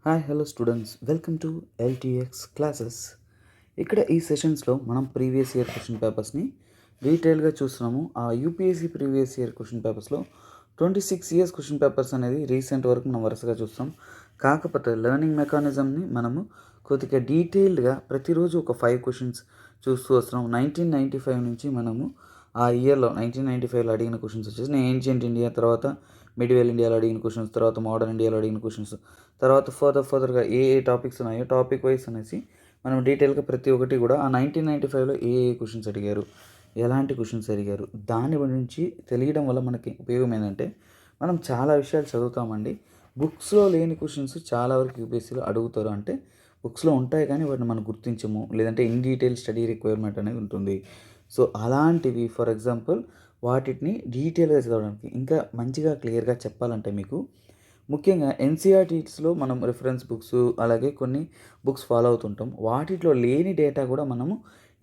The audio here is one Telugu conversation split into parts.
Hi hello students, welcome to LTX classes. ఇక్కడ ఈ సెషన్స్లో మనం ప్రీవియస్ ఇయర్ క్వశ్చన్ పేపర్స్ని డీటెయిల్గా చూస్తున్నాము. ఆ యూపీఎస్సీ ప్రీవియస్ ఇయర్ క్వశ్చన్ పేపర్స్లో 26 ఇయర్స్ క్వశ్చన్ పేపర్స్ అనేది రీసెంట్ వరకు మనం వరుసగా చూస్తాం. కాకపోతే లెర్నింగ్ మెకానిజంని మనము కొద్దిగా డీటెయిల్డ్గా ప్రతిరోజు ఒక 5 క్వశ్చన్స్ చూస్తూ వస్తున్నాం. 1995 నుంచి మనము ఆ ఇయర్లో 1995లో అడిగిన క్వశ్చన్స్ వచ్చేసి ఏన్షియంట్ ఇండియా, తర్వాత మిడివల్ ఇండియాలో అడిగిన క్వశ్చన్స్, తర్వాత మోడర్న్ ఇండియాలో అడిగిన క్వశ్చన్స్, తర్వాత ఫర్దర్గా ఏ టాపిక్స్ ఉన్నాయో టాపిక్ వైజ్ అనేసి మనం డీటెయిల్గా ప్రతి ఒక్కటి కూడా ఆ 1995లో ఏ క్వశ్చన్స్ అడిగారు, ఎలాంటి క్వశ్చన్స్ అడిగారు, దాని గురించి తెలియడం వల్ల మనకి ఉపయోగం ఏంటంటే మనం చాలా విషయాలు చదువుతామండి. బుక్స్లో లేని క్వశ్చన్స్ చాలా వరకు యూపీఎస్సీలో అడుగుతారు. అంటే బుక్స్లో ఉంటాయి కానీ వాటిని మనం గుర్తించము, లేదంటే ఇన్ డీటెయిల్ స్టడీ రిక్వైర్మెంట్ అనేది ఉంటుంది. సో అలాంటివి ఫర్ ఎగ్జాంపుల్ వాటిని డీటెయిల్గా చదవడానికి ఇంకా మంచిగా క్లియర్గా చెప్పాలంటే మీకు ముఖ్యంగా ఎన్సీఆర్టీస్లో మనం రిఫరెన్స్ బుక్స్ అలాగే కొన్ని బుక్స్ ఫాలో అవుతుంటాం. వాటిలో లేని డేటా కూడా మనము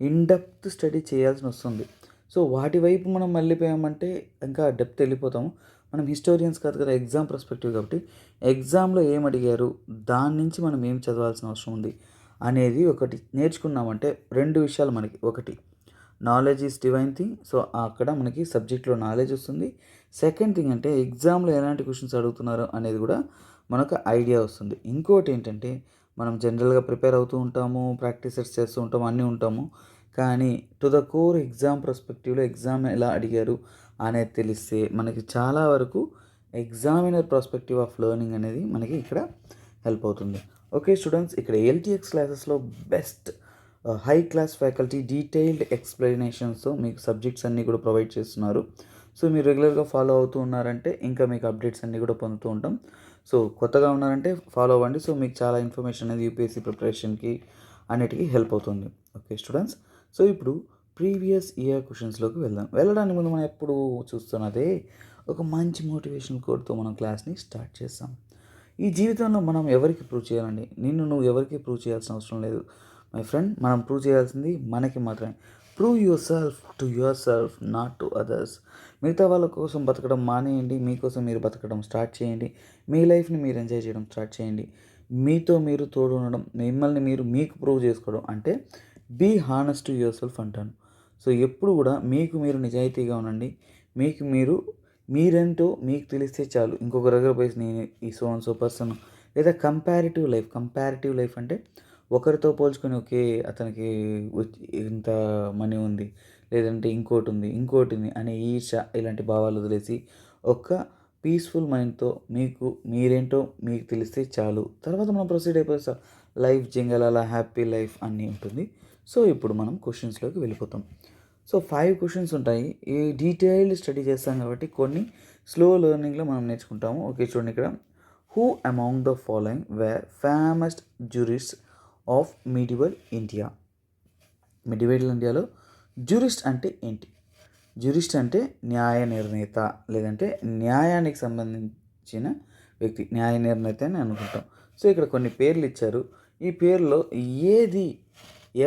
ఇన్డెప్త్ స్టడీ చేయాల్సి వస్తుంది. సో వాటి వైపు మనం వెళ్ళిపోయామంటే ఇంకా డెప్త్ వెళ్ళిపోతాము. మనం హిస్టోరియన్స్ కాదు కదా, ఎగ్జామ్ పర్స్పెక్టివ్ కాబట్టి ఎగ్జామ్లో ఏం అడిగారు, దాని నుంచి మనం ఏం చదవాల్సిన అవసరం ఉంది అనేది ఒకటి నేర్చుకున్నామంటే రెండు విషయాలు మనకి. ఒకటి, knowledge is divine thing. So అక్కడ మనకి సబ్జెక్ట్లో నాలెడ్జ్ వస్తుంది. సెకండ్ థింగ్ అంటే ఎగ్జామ్లో ఎలాంటి క్వశ్చన్స్ అడుగుతున్నారు అనేది కూడా మనకు ఐడియా వస్తుంది. ఇంకోటి ఏంటంటే మనం జనరల్గా ప్రిపేర్ అవుతూ ఉంటాము, ప్రాక్టీసెస్ చేస్తూ ఉంటాము, అన్నీ ఉంటాము. కానీ టు ద కోర్ ఎగ్జామ్ పర్స్పెక్టివ్లో ఎగ్జామ్ ఎలా అడిగారు అనేది తెలిస్తే మనకి చాలా వరకు ఎగ్జామినర్ పర్స్పెక్టివ్ ఆఫ్ లెర్నింగ్ అనేది మనకి ఇక్కడ హెల్ప్ అవుతుంది. ఓకే స్టూడెంట్స్, ఇక్కడ ఎల్టీఎక్స్ క్లాసెస్లో best high class faculty detailed ఎక్స్ప్లెనేషన్స్తో మీకు సబ్జెక్ట్స్ అన్నీ కూడా ప్రొవైడ్ చేస్తున్నారు. సో మీరు రెగ్యులర్గా ఫాలో అవుతూ ఉన్నారంటే ఇంకా మీకు అప్డేట్స్ అన్నీ కూడా పొందుతూ ఉంటాం. సో కొత్తగా ఉన్నారంటే ఫాలో అవ్వండి. సో మీకు చాలా ఇన్ఫర్మేషన్ అనేది యూపీఎస్సీ ప్రిపరేషన్కి అన్నిటికీ హెల్ప్ అవుతుంది. ఓకే స్టూడెంట్స్, సో ఇప్పుడు ప్రీవియస్ ఇయర్ క్వశ్చన్స్లోకి వెళ్ళడానికి ముందు మనం ఎప్పుడు చూస్తున్నదే ఒక మంచి మోటివేషన్ కోడ్తో మనం క్లాస్ని స్టార్ట్ చేస్తాం. ఈ జీవితంలో మనం ఎవరికి ప్రూవ్ చేయాలండి? నువ్వు ఎవరికి ప్రూవ్ చేయాల్సిన అవసరం లేదు మై ఫ్రెండ్. మనం ప్రూవ్ చేయాల్సింది మనకి మాత్రమే. Prove your self to your self, not to others. మిగతా వాళ్ళ కోసం బతకడం మానేయండి, మీకోసం మీరు బతకడం స్టార్ట్ చేయండి. మీ లైఫ్ని మీరు ఎంజాయ్ చేయడం స్టార్ట్ చేయండి. మీతో మీరు తోడు ఉండడం, మిమ్మల్ని మీరు మీకు ప్రూవ్ చేసుకోవడం అంటే be honest to yourself అంటాను. సో ఎప్పుడు కూడా మీకు మీరు నిజాయితీగా ఉండండి. మీకు మీరు మీరేంటో మీకు తెలిస్తే చాలు. ఇంకొక దగ్గర పోయి నేను ఈ సో అండ్ సో పర్సన్, లేదా కంపారిటివ్ లైఫ్ అంటే ఒకరితో పోల్చుకొని ఓకే అతనికి ఇంత మనీ ఉంది, లేదంటే ఇంకోటి ఉంది అనే ఈర్ష, ఇలాంటి భావాలు వదిలేసి ఒక పీస్ఫుల్ మైండ్తో మీకు మీరేంటో మీకు తెలిస్తే చాలు. తర్వాత మనం ప్రొసీడ్ అయిపోతాం. లైఫ్ జింగలాల హ్యాపీ లైఫ్ అన్నీ ఉంటుంది. సో ఇప్పుడు మనం క్వశ్చన్స్లోకి వెళ్ళిపోతాం. సో 5 క్వశ్చన్స్ ఉంటాయి. ఈ డీటెయిల్డ్ స్టడీ చేస్తాం కాబట్టి కొన్ని స్లో లెర్నింగ్లో మనం నేర్చుకుంటాము. ఓకే చూడండి, ఇక్కడ who among the following were famous jurists of medieval ఇండియాలో జ్యూరిస్ట్ అంటే ఏంటి? జ్యూరిస్ట్ అంటే న్యాయ నిర్ణేత, లేదంటే న్యాయానికి సంబంధించిన వ్యక్తి, న్యాయ నిర్ణేత అని అనుకుంటాం. సో ఇక్కడ కొన్ని పేర్లు ఇచ్చారు. ఈ పేర్లో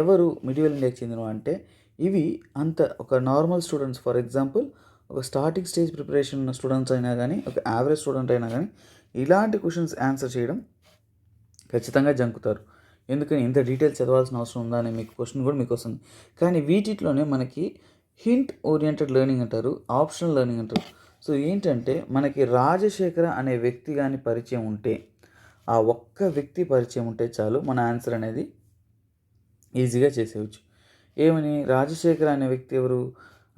ఎవరు మిడివల్ ఇండియాకి చెందినవి అంటే ఇవి అంత ఒక నార్మల్ స్టూడెంట్స్, ఫర్ ఎగ్జాంపుల్ ఒక స్టార్టింగ్ స్టేజ్ ప్రిపరేషన్ ఉన్న స్టూడెంట్స్ అయినా కానీ, ఒక యావరేజ్ స్టూడెంట్ అయినా కానీ ఇలాంటి క్వశ్చన్స్ ఆన్సర్ చేయడం ఖచ్చితంగా జంకుతారు. ఎందుకని ఇంత డీటెయిల్స్ చదవాల్సిన అవసరం ఉందా అనే మీకు క్వశ్చన్ కూడా మీకు వస్తుంది. కానీ వీటిలోనే మనకి హింట్ ఓరియంటెడ్ లెర్నింగ్ అంటారు, ఆప్షనల్ లెర్నింగ్ అంటారు. సో ఏంటంటే మనకి రాజశేఖర అనే వ్యక్తి కానీ పరిచయం ఉంటే, ఆ ఒక్క వ్యక్తి పరిచయం ఉంటే చాలు, మన ఆన్సర్ అనేది ఈజీగా చేసేయచ్చు. ఏమని? రాజశేఖర అనే వ్యక్తి ఎవరు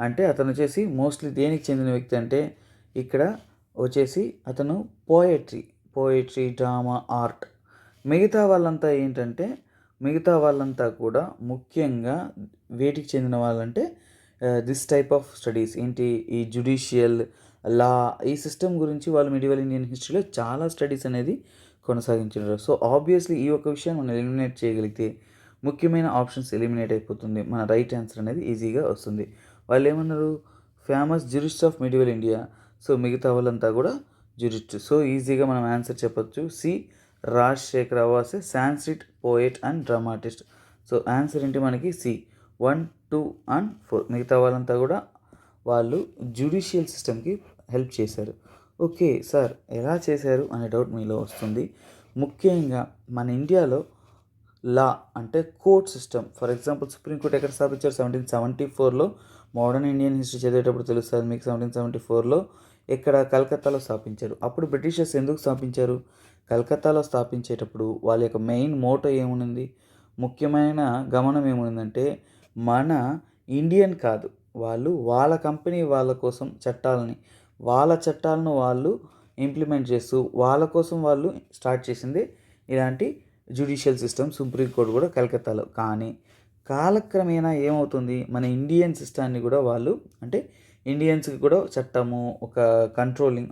అంటే అతను వచ్చేసి మోస్ట్లీ దేనికి చెందిన వ్యక్తి అంటే ఇక్కడ వచ్చేసి అతను పోయట్రీ, డ్రామా, ఆర్ట్. మిగతా వాళ్ళంతా కూడా ముఖ్యంగా వేటికి చెందిన వాళ్ళంటే దిస్ టైప్ ఆఫ్ స్టడీస్ ఏంటి, ఈ జ్యుడిషియల్ లా, ఈ సిస్టమ్ గురించి వాళ్ళు మిడివల్ ఇండియన్ హిస్టరీలో చాలా స్టడీస్ అనేది కొనసాగించారు. సో ఆబ్వియస్లీ ఈ ఒక విషయాన్ని మనం ఎలిమినేట్ చేయగలిగితే ముఖ్యమైన ఆప్షన్స్ ఎలిమినేట్ అయిపోతుంది, మన రైట్ ఆన్సర్ అనేది ఈజీగా వస్తుంది. వాళ్ళు ఏమన్నారు? Famous jurist of medieval India. So మిగతా వాళ్ళంతా కూడా జ్యూరిస్ట్. సో ఈజీగా మనం ఆన్సర్ చెప్పొచ్చు. C, Rajashekhara was a Sanskrit poet and dramatist. So answer ఏంటి మనకి? C 1, 2 and 4. మిగతా వాళ్ళంతా కూడా వాళ్ళు జ్యుడిషియల్ సిస్టమ్కి హెల్ప్ చేశారు. ఓకే సార్, ఎలా చేశారు అనే డౌట్ మీలో వస్తుంది. ముఖ్యంగా మన ఇండియాలో లా అంటే court system. For example supreme court ఎక్కడ స్థాపించారు? 1774లో. మోడర్న్ ఇండియన్ హిస్టరీ చదివేటప్పుడు తెలుస్తుంది మీకు. 1774లో ఇక్కడ కలకత్తాలో స్థాపించారు. అప్పుడు బ్రిటిషర్స్ ఎందుకు స్థాపించారు? కలకత్తాలో స్థాపించేటప్పుడు వాళ్ళ యొక్క మెయిన్ మోటో ఏముంది, ముఖ్యమైన గమనం ఏముందంటే మన ఇండియన్ కాదు, వాళ్ళు వాళ్ళ కంపెనీ వాళ్ళ కోసం వాళ్ళ చట్టాలను వాళ్ళు ఇంప్లిమెంట్ చేస్తూ వాళ్ళ కోసం వాళ్ళు స్టార్ట్ చేసింది ఇలాంటి జ్యుడిషియల్ సిస్టమ్ సుప్రీంకోర్టు కూడా కలకత్తాలో. కానీ కాలక్రమేణా ఏమవుతుంది, మన ఇండియన్ సిస్టాన్ని కూడా వాళ్ళు అంటే ఇండియన్స్కి కూడా చట్టము, ఒక కంట్రోలింగ్,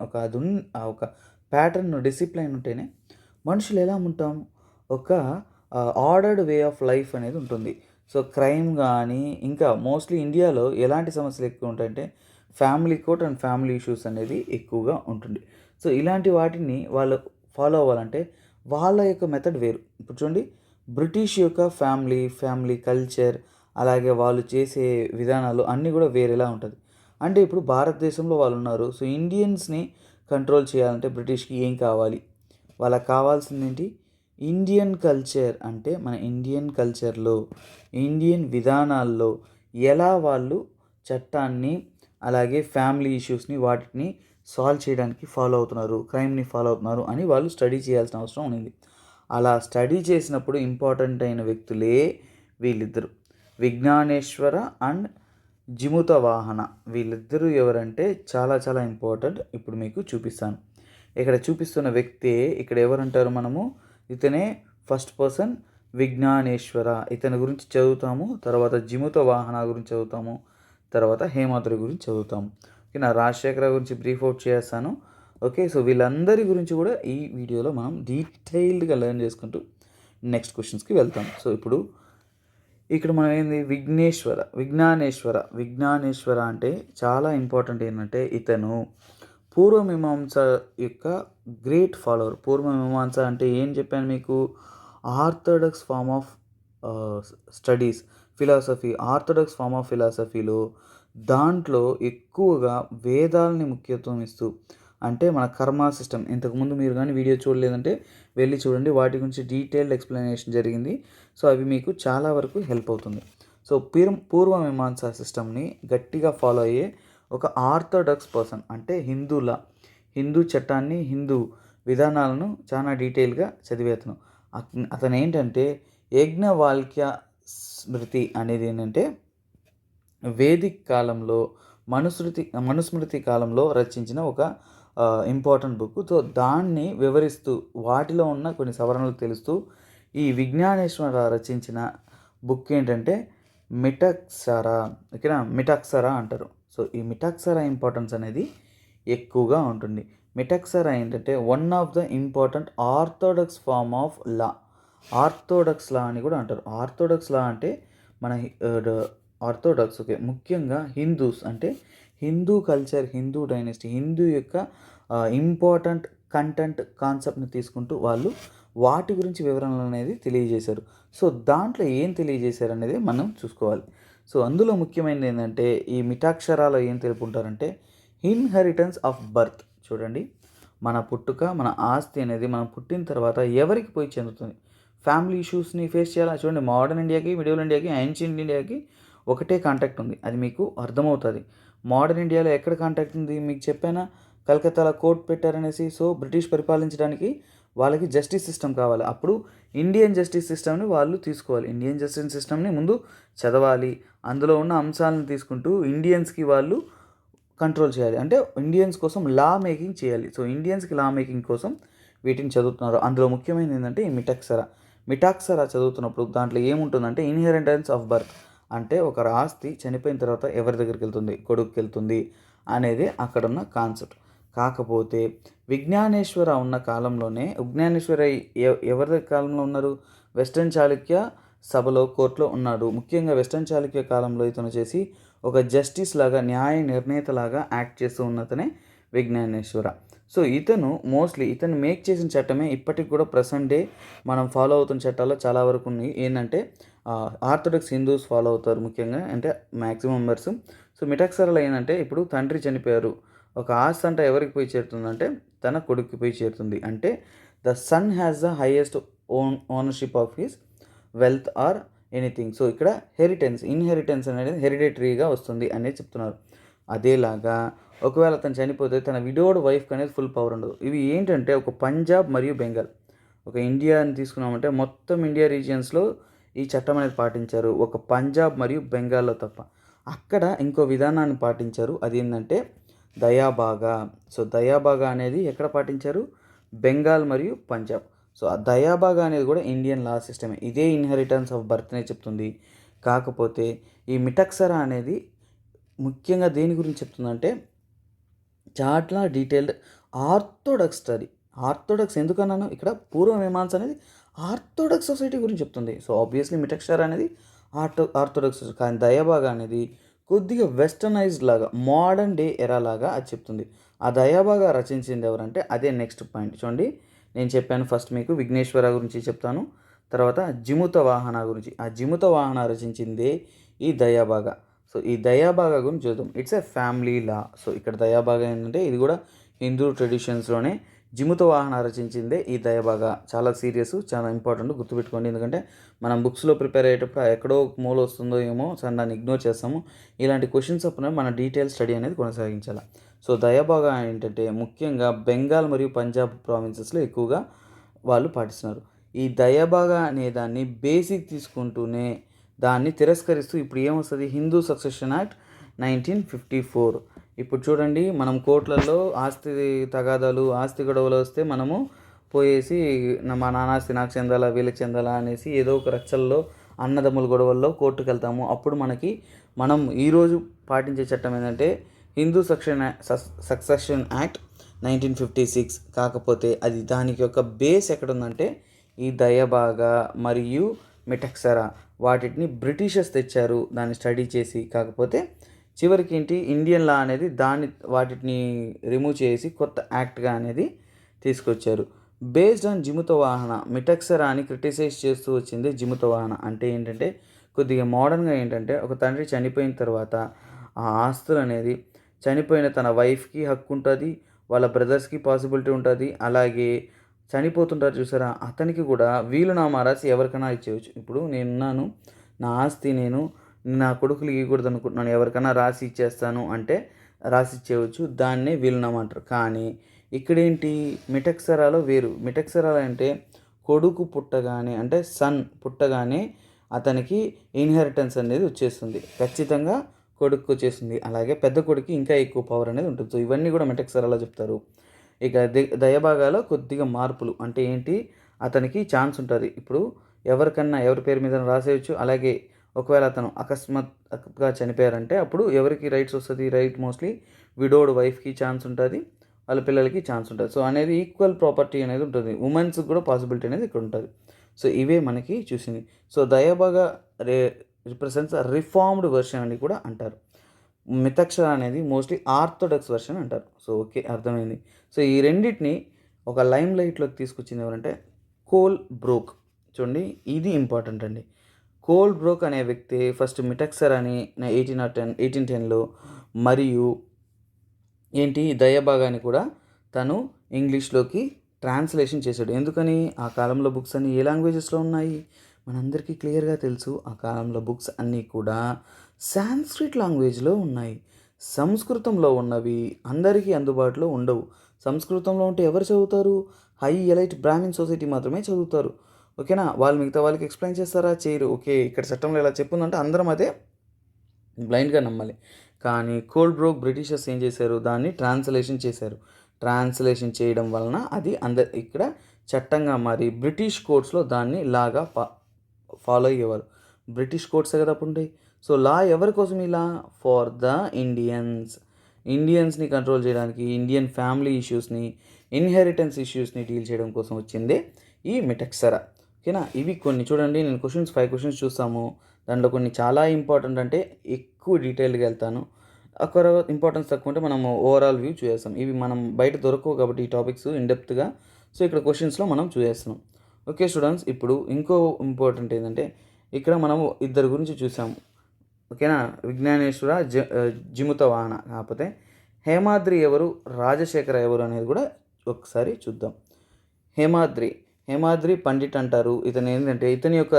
ఒక ప్యాటర్న్, డిసిప్లైన్ ఉంటేనే మనుషులు ఎలా ఉంటాం, ఒక ఆర్డర్డ్ వే ఆఫ్ లైఫ్ అనేది ఉంటుంది. సో క్రైమ్ కానీ ఇంకా మోస్ట్లీ ఇండియాలో ఎలాంటి సమస్యలు ఎక్కువ ఉంటాయంటే family court and family issues అనేది ఎక్కువగా ఉంటుంది. సో ఇలాంటి వాటిని వాళ్ళు ఫాలో అవ్వాలంటే వాళ్ళ యొక్క మెథడ్ వేరు. ఇప్పుడు చూడండి, బ్రిటిష్ యొక్క ఫ్యామిలీ కల్చర్, అలాగే వాళ్ళు చేసే విధానాలు అన్నీ కూడా వేరేలా ఉంటుంది. అంటే ఇప్పుడు భారతదేశంలో వాళ్ళు ఉన్నారు. సో ఇండియన్స్ని కంట్రోల్ చేయాలంటే బ్రిటిష్కి ఏం కావాలి, వాళ్ళకి కావాల్సింది ఏంటి, ఇండియన్ కల్చర్. అంటే మన ఇండియన్ కల్చర్లో, ఇండియన్ విధానాల్లో ఎలా వాళ్ళు చట్టాన్ని, అలాగే ఫ్యామిలీ ఇష్యూస్ని వాటిని సాల్వ్ చేయడానికి ఫాలో అవుతున్నారు, క్రైమ్ని ఫాలో అవుతున్నారు అని వాళ్ళు స్టడీ చేయాల్సిన అవసరం ఉంది. అలా స్టడీ చేసినప్పుడు ఇంపార్టెంట్ అయిన వ్యక్తులే వీళ్ళిద్దరు, విజ్ఞానేశ్వర అండ్ జిముత వాహన. వీళ్ళిద్దరూ ఎవరంటే చాలా చాలా ఇంపార్టెంట్. ఇప్పుడు మీకు చూపిస్తాను. ఇక్కడ చూపిస్తున్న వ్యక్తే ఇక్కడ ఎవరంటారు మనము, ఇతనే ఫస్ట్ పర్సన్ విజ్ఞానేశ్వర. ఇతని గురించి చదువుతాము, తర్వాత జిముత వాహన గురించి చదువుతాము, తర్వాత హేమాద్రి గురించి చదువుతాము. ఓకే, నా రాజశేఖర గురించి బ్రీఫ్ అవుట్ చేస్తాను. ఓకే, సో వీళ్ళందరి గురించి కూడా ఈ వీడియోలో మనం డీటెయిల్డ్గా లెర్న్ చేసుకుంటూ నెక్స్ట్ క్వశ్చన్స్కి వెళ్తాం. సో ఇప్పుడు ఇక్కడ మనం ఏంది, విజ్ఞానేశ్వర అంటే చాలా ఇంపార్టెంట్. ఏంటంటే ఇతను పూర్వమీమాంస యొక్క గ్రేట్ ఫాలోవర్. పూర్వమీమాంస అంటే ఏం చెప్పాను మీకు, orthodox form of studies, orthodox form of ఫిలాసఫీలో దాంట్లో ఎక్కువగా వేదాలని ముఖ్యత్వం ఇస్తూ, అంటే మన కర్మ సిస్టమ్, ఇంతకుముందు మీరు కానీ వీడియో చూడలేదంటే వెళ్ళి చూడండి, వాటి గురించి డీటెయిల్డ్ ఎక్స్ప్లెనేషన్ జరిగింది. సో అవి మీకు చాలా వరకు హెల్ప్ అవుతుంది. సో పూర్వమీమాంసా సిస్టమ్ని గట్టిగా ఫాలో అయ్యే ఒక ఆర్థోడాక్స్ పర్సన్, అంటే హిందూ చట్టాన్ని, హిందూ విధానాలను చాలా డీటెయిల్గా చదివేతను. అతను ఏంటంటే యజ్ఞవాల్క్య స్మృతి అనేది ఏంటంటే వేదిక్ కాలంలో, మనుస్మృతి కాలంలో రచించిన ఒక ఇంపార్టెంట్ బుక్. సో దాన్ని వివరిస్తూ వాటిలో ఉన్న కొన్ని సవరణలు తెలుస్తూ ఈ విజ్ఞానేశ్వర రచించిన బుక్ ఏంటంటే మిటాక్షరా అంటారు. సో ఈ మిటాక్షరా ఇంపార్టెన్స్ అనేది ఎక్కువగా ఉంటుంది. మిటాక్షరా ఏంటంటే one of the important orthodox form of law. Orthodox law అని కూడా అంటారు. ఆర్థోడాక్స్ లా అంటే మన ఆర్థోడాక్స్, ఓకే, ముఖ్యంగా హిందూస్, అంటే హిందూ కల్చర్, హిందూ డైనెస్టీ, హిందూ యొక్క ఇంపార్టెంట్ కంటెంట్ కాన్సెప్ట్ని తీసుకుంటూ వాళ్ళు వాటి గురించి వివరణలు అనేది తెలియజేశారు. సో దాంట్లో ఏం తెలియజేశారు అనేది మనం చూసుకోవాలి. సో అందులో ముఖ్యమైనది ఏంటంటే ఈ మిటాక్షరాలో ఏం తెలుపుకుంటారంటే ఇన్హెరిటెన్స్ ఆఫ్ బర్త్. చూడండి, మన పుట్టుక, మన ఆస్తి అనేది మనం పుట్టిన తర్వాత ఎవరికి పోయి చెందుతుంది. ఫ్యామిలీ ఇష్యూస్ని ఫేస్ చేయాలి. చూడండి, మోడర్న్ ఇండియాకి, మిడివల్ ఇండియాకి, ఏన్షియంట్ ఇండియాకి ఒకటే కాంటాక్ట్ ఉంది, అది మీకు అర్థమవుతుంది. మోడర్న్ ఇండియాలో ఎక్కడ కాంటాక్ట్ ఉంది మీకు చెప్పానా, కలకత్తాలో కోర్ట్ పెట్టారనేసి. సో బ్రిటిష్ పరిపాలించడానికి వాళ్ళకి జస్టిస్ సిస్టమ్ కావాలి. అప్పుడు ఇండియన్ జస్టిస్ సిస్టమ్ని వాళ్ళు తీసుకోవాలి. ఇండియన్ జస్టిస్ సిస్టమ్ని ముందు చదవాలి, అందులో ఉన్న అంశాలను తీసుకుంటూ ఇండియన్స్కి వాళ్ళు కంట్రోల్ చేయాలి, అంటే ఇండియన్స్ కోసం లా మేకింగ్ చేయాలి. సో ఇండియన్స్కి లా మేకింగ్ కోసం వీటిని చదువుతున్నారు. అందులో ముఖ్యమైనది ఏంటంటే ఈ మిటాక్షరా చదువుతున్నప్పుడు దాంట్లో ఏముంటుందంటే ఇన్హెరిటెన్స్ ఆఫ్ బర్త్, అంటే ఒక ఆస్తి చనిపోయిన తర్వాత ఎవరి దగ్గరికి వెళ్తుంది, కొడుకుకి వెళ్తుంది అనేది అక్కడున్న కాన్సెప్ట్. కాకపోతే విజ్ఞానేశ్వర ఉన్న కాలంలోనే, ఎవరి కాలంలో ఉన్నారు, వెస్టర్న్ చాళుక్య సభలో, కోర్టులో ఉన్నాడు. ముఖ్యంగా వెస్టర్న్ చాళుక్య కాలంలో ఇతను చేసి ఒక జస్టిస్ లాగా, న్యాయ నిర్ణేత లాగా యాక్ట్ చేస్తూ ఉన్నతనే విజ్ఞానేశ్వర. సో ఇతను మేక్ చేసిన చట్టమే ఇప్పటికి కూడా ప్రెసెంట్ డే మనం ఫాలో అవుతున్న చట్టాల్లో చాలా వరకు ఉన్నాయి. ఏంటంటే ఆర్థోడాక్స్ హిందూస్ ఫాలో అవుతారు ముఖ్యంగా, అంటే మ్యాక్సిమం మెంబర్స్. సో మిటాక్షరాలో ఏంటంటే ఇప్పుడు తండ్రి చనిపోయారు, ఒక ఆస్తి అంతా ఎవరికి పోయి చేరుతుందంటే తన కొడుకుకి పోయి చేరుతుంది. అంటే the son has the highest ownership of his wealth or anything. So ఇక్కడ ఇన్హెరిటెన్స్ అనేది హెరిడిటరీగా వస్తుంది అనేది చెప్తున్నారు. అదేలాగా ఒకవేళ అతను చనిపోతే తన విడోడ్ వైఫ్కి అనేది ఫుల్ పవర్ ఉండదు. ఇవి ఏంటంటే ఒక పంజాబ్ మరియు బెంగాల్, ఒక ఇండియాని తీసుకున్నామంటే మొత్తం ఇండియా రీజియన్స్లో ఈ చట్టం అనేది పాటించారు, ఒక పంజాబ్ మరియు బెంగాల్లో తప్ప. అక్కడ ఇంకో విధానాన్ని పాటించారు, అది ఏంటంటే దయాబాగా. సో దయాబాగా అనేది ఎక్కడ పాటించారు? బెంగాల్ మరియు పంజాబ్. సో ఆ దయాబాగా అనేది కూడా ఇండియన్ లా సిస్టమే, ఇదే ఇన్హెరిటెన్స్ ఆఫ్ బర్త్నే చెప్తుంది. కాకపోతే ఈ మిటక్సరా అనేది ముఖ్యంగా దేని గురించి చెప్తుందంటే చాలా డీటెయిల్డ్ ఆర్థోడాక్స్ స్టడీ. ఆర్థోడాక్స్ ఎందుకన్నాను ఇక్కడ, పూర్వ మీమాంస అనేది ఆర్థోడాక్స్ సొసైటీ గురించి చెప్తుంది. సో ఆబ్వియస్లీ మిటక్సరా అనేది ఆర్థోడాక్స్, కానీ దయాబాగా అనేది కొద్దిగా వెస్టర్నైజ్డ్ లాగా, మోడర్న్ డే ఎరా లాగా అది చెప్తుంది. ఆ దయాబాగా రచించింది ఎవరంటే అదే నెక్స్ట్ పాయింట్ చూడండి. నేను చెప్పాను ఫస్ట్ మీకు విఘ్నేశ్వర గురించి చెప్తాను, తర్వాత జిముత వాహన గురించి. ఆ జిముత వాహన రచించిందే ఈ దయాబాగా. సో ఈ దయాబాగా గురించి చూద్దాం. It's a family law. So ఇక్కడ దయాబాగా ఏంటంటే ఇది కూడా హిందూ ట్రెడిషన్స్లోనే జిముత వాహన రచించిందే ఈ దయాబాగా. చాలా సీరియస్, చాలా ఇంపార్టెంట్, గుర్తుపెట్టుకోండి. ఎందుకంటే మనం బుక్స్లో ప్రిపేర్ అయ్యేటప్పుడు ఎక్కడో మూల వస్తుందో ఏమో, సరే దాన్ని ఇగ్నోర్ చేస్తాము. ఇలాంటి క్వశ్చన్స్ అప్పుడు మన డీటెయిల్ స్టడీ అనేది కొనసాగించాలి. సో దయాబాగా ఏంటంటే ముఖ్యంగా బెంగాల్ మరియు పంజాబ్ ప్రావిన్సెస్లో ఎక్కువగా వాళ్ళు పాటిస్తున్నారు. ఈ దయాబాగా అనే దాన్ని బేసిక్ తీసుకుంటూనే దాన్ని తిరస్కరిస్తూ ఇప్పుడు ఏమొస్తుంది, హిందూ సక్సెషన్ యాక్ట్ 1954. ఇప్పుడు చూడండి, మనం కోర్టులలో ఆస్తి తగాదాలు, ఆస్తి గొడవలు వస్తే మనము పోయేసి మా నాన్న ఆస్తి నాకు చెందాలా, వీళ్ళకి చెందాలా అనేసి ఏదో ఒక రచ్చల్లో అన్నదమ్ముల గొడవల్లో కోర్టుకు వెళ్తాము. అప్పుడు మనం ఈరోజు పాటించే చట్టం ఏంటంటే హిందూ సక్సెషన్ యాక్ట్ 1956. కాకపోతే అది దానికి యొక్క బేస్ ఎక్కడుందంటే ఈ దయాబాగా మరియు మిటక్సరా వాటిని బ్రిటిషర్స్ తెచ్చారు దాన్ని స్టడీ చేసి. కాకపోతే చివరికి ఏంటి, ఇండియన్ లా అనేది వాటిని రిమూవ్ చేసి కొత్త యాక్ట్గా అనేది తీసుకొచ్చారు. బేస్డ్ ఆన్ జిముత వాహన, మిటక్సరా అని క్రిటిసైజ్ చేస్తూ వచ్చింది జిముత వాహన. అంటే ఏంటంటే కొద్దిగా మోడర్న్గా ఏంటంటే ఒక తండ్రి చనిపోయిన తర్వాత ఆ ఆస్తులు అనేది చనిపోయిన తన వైఫ్కి హక్కు ఉంటుంది, వాళ్ళ బ్రదర్స్కి పాసిబిలిటీ ఉంటుంది, అలాగే చనిపోతుంటారు చూసారా అతనికి కూడా వీలునామా రాసి ఎవరికైనా ఇచ్చేయచ్చు. ఇప్పుడు నేనున్నాను, నా ఆస్తి నేను నా కొడుకులు ఇవ్వకూడదు అనుకుంటున్నాను, ఎవరికైనా రాసి ఇచ్చేస్తాను అంటే రాసి ఇచ్చేయవచ్చు, దాన్నే వీలునామా అంటారు. కానీ ఇక్కడేంటి, మిటక్సరాలో వేరు. మిటక్సరాలో అంటే కొడుకు పుట్టగానే, అంటే సన్ పుట్టగానే అతనికి ఇన్హెరిటెన్స్ అనేది వచ్చేస్తుంది, ఖచ్చితంగా కొడుకు వచ్చేస్తుంది. అలాగే పెద్ద కొడుకు ఇంకా ఎక్కువ పవర్ అనేది ఉంటుంది. సో ఇవన్నీ కూడా మిటక్సరాలో చెప్తారు. ఇక దయభాగాలో కొద్దిగా మార్పులు అంటే ఏంటి, అతనికి ఛాన్స్ ఉంటుంది. ఇప్పుడు ఎవరి పేరు మీద రాసేయచ్చు. అలాగే ఒకవేళ అతను అకస్మాత్తుగా చనిపోయారంటే అప్పుడు ఎవరికి రైట్స్ వస్తుంది, రైట్ మోస్ట్లీ విడోడ్ వైఫ్కి ఛాన్స్ ఉంటుంది, వాళ్ళ పిల్లలకి ఛాన్స్ ఉంటుంది. సో అనేది ఈక్వల్ ప్రాపర్టీ అనేది ఉంటుంది. ఉమెన్స్కి కూడా పాసిబిలిటీ అనేది ఇక్కడ ఉంటుంది. సో ఇవే మనకి చూసింది. సో దయాబాగా రిప్రజెంట్స్ రిఫార్మ్డ్ వెర్షన్ అని కూడా అంటారు. మితక్షర అనేది మోస్ట్లీ ఆర్థోడాక్స్ వెర్షన్ అంటారు. సో ఓకే, అర్థమైంది. సో ఈ రెండింటిని ఒక లైమ్ లైట్లోకి తీసుకొచ్చింది ఎవరంటే కోల్ బ్రోక్. చూడండి, ఇది ఇంపార్టెంట్ అండి. కోల్ బ్రోక్ అనే వ్యక్తి ఫస్ట్ మిటక్సర్ అని 1810లో మరియు దయాబాగాని కూడా తను ఇంగ్లీష్లోకి ట్రాన్స్లేషన్ చేశాడు. ఎందుకని, ఆ కాలంలో బుక్స్ అన్నీ ఏ లాంగ్వేజెస్లో ఉన్నాయి మనందరికీ క్లియర్గా తెలుసు. ఆ కాలంలో బుక్స్ అన్నీ కూడా సాంస్క్రిట్ లాంగ్వేజ్లో ఉన్నాయి. సంస్కృతంలో ఉన్నవి అందరికీ అందుబాటులో ఉండవు. సంస్కృతంలో ఉంటే ఎవరు చదువుతారు? హై ఎలైట్ బ్రాహ్మిన్ సొసైటీ మాత్రమే చదువుతారు. ఓకేనా, వాళ్ళు మిగతా వాళ్ళకి ఎక్స్ప్లెయిన్ చేస్తారా? చేయరు. ఓకే, ఇక్కడ చట్టంలో ఇలా చెప్పుందంటే అందరం అదే బ్లైండ్గా నమ్మాలి. కానీ కోల్డ్ బ్రోక్ బ్రిటిషర్స్ ఏం చేశారు, దాన్ని ట్రాన్స్లేషన్ చేశారు. ట్రాన్స్లేషన్ చేయడం వలన అది ఇక్కడ చట్టంగా మారి బ్రిటిష్ కోర్ట్స్లో దాన్ని లాగా ఫాలో అయ్యేవారు. బ్రిటిష్ కోర్ట్సే కదా అప్పుడు ఉంటాయి. సో లా ఎవరి కోసం? ఈ లా ఫార్ ద ఇండియన్స్ని కంట్రోల్ చేయడానికి, ఇండియన్ ఫ్యామిలీ ఇష్యూస్ని, ఇన్హెరిటెన్స్ ఇష్యూస్ని డీల్ చేయడం కోసం వచ్చిందే ఈ మిటక్సరా. ఓకేనా, ఇవి కొన్ని చూడండి. నేను 5 క్వశ్చన్స్ చూస్తాము. దాంట్లో కొన్ని చాలా ఇంపార్టెంట్, అంటే ఎక్కువ డీటెయిల్గా వెళ్తాను. అక్కడ ఇంపార్టెన్స్ తక్కువ ఉంటే మనం ఓవరాల్ వ్యూ చూసేస్తాం. ఇవి మనం బయట దొరకవు కాబట్టి ఈ టాపిక్స్ ఇన్డెప్త్గా. సో ఇక్కడ క్వశ్చన్స్లో మనం చూసేస్తున్నాం. ఓకే స్టూడెంట్స్, ఇప్పుడు ఇంకో ఇంపార్టెంట్ ఏంటంటే ఇక్కడ మనము ఇద్దరు గురించి చూసాము. ఓకేనా, విజ్ఞానేశ్వర, జిముత వాహన. కాకపోతే హేమాద్రి ఎవరు, రాజశేఖర ఎవరు అనేది కూడా ఒకసారి చూద్దాం. హేమాద్రి పండిట్ అంటారు. ఇతను ఏంటంటే ఇతని యొక్క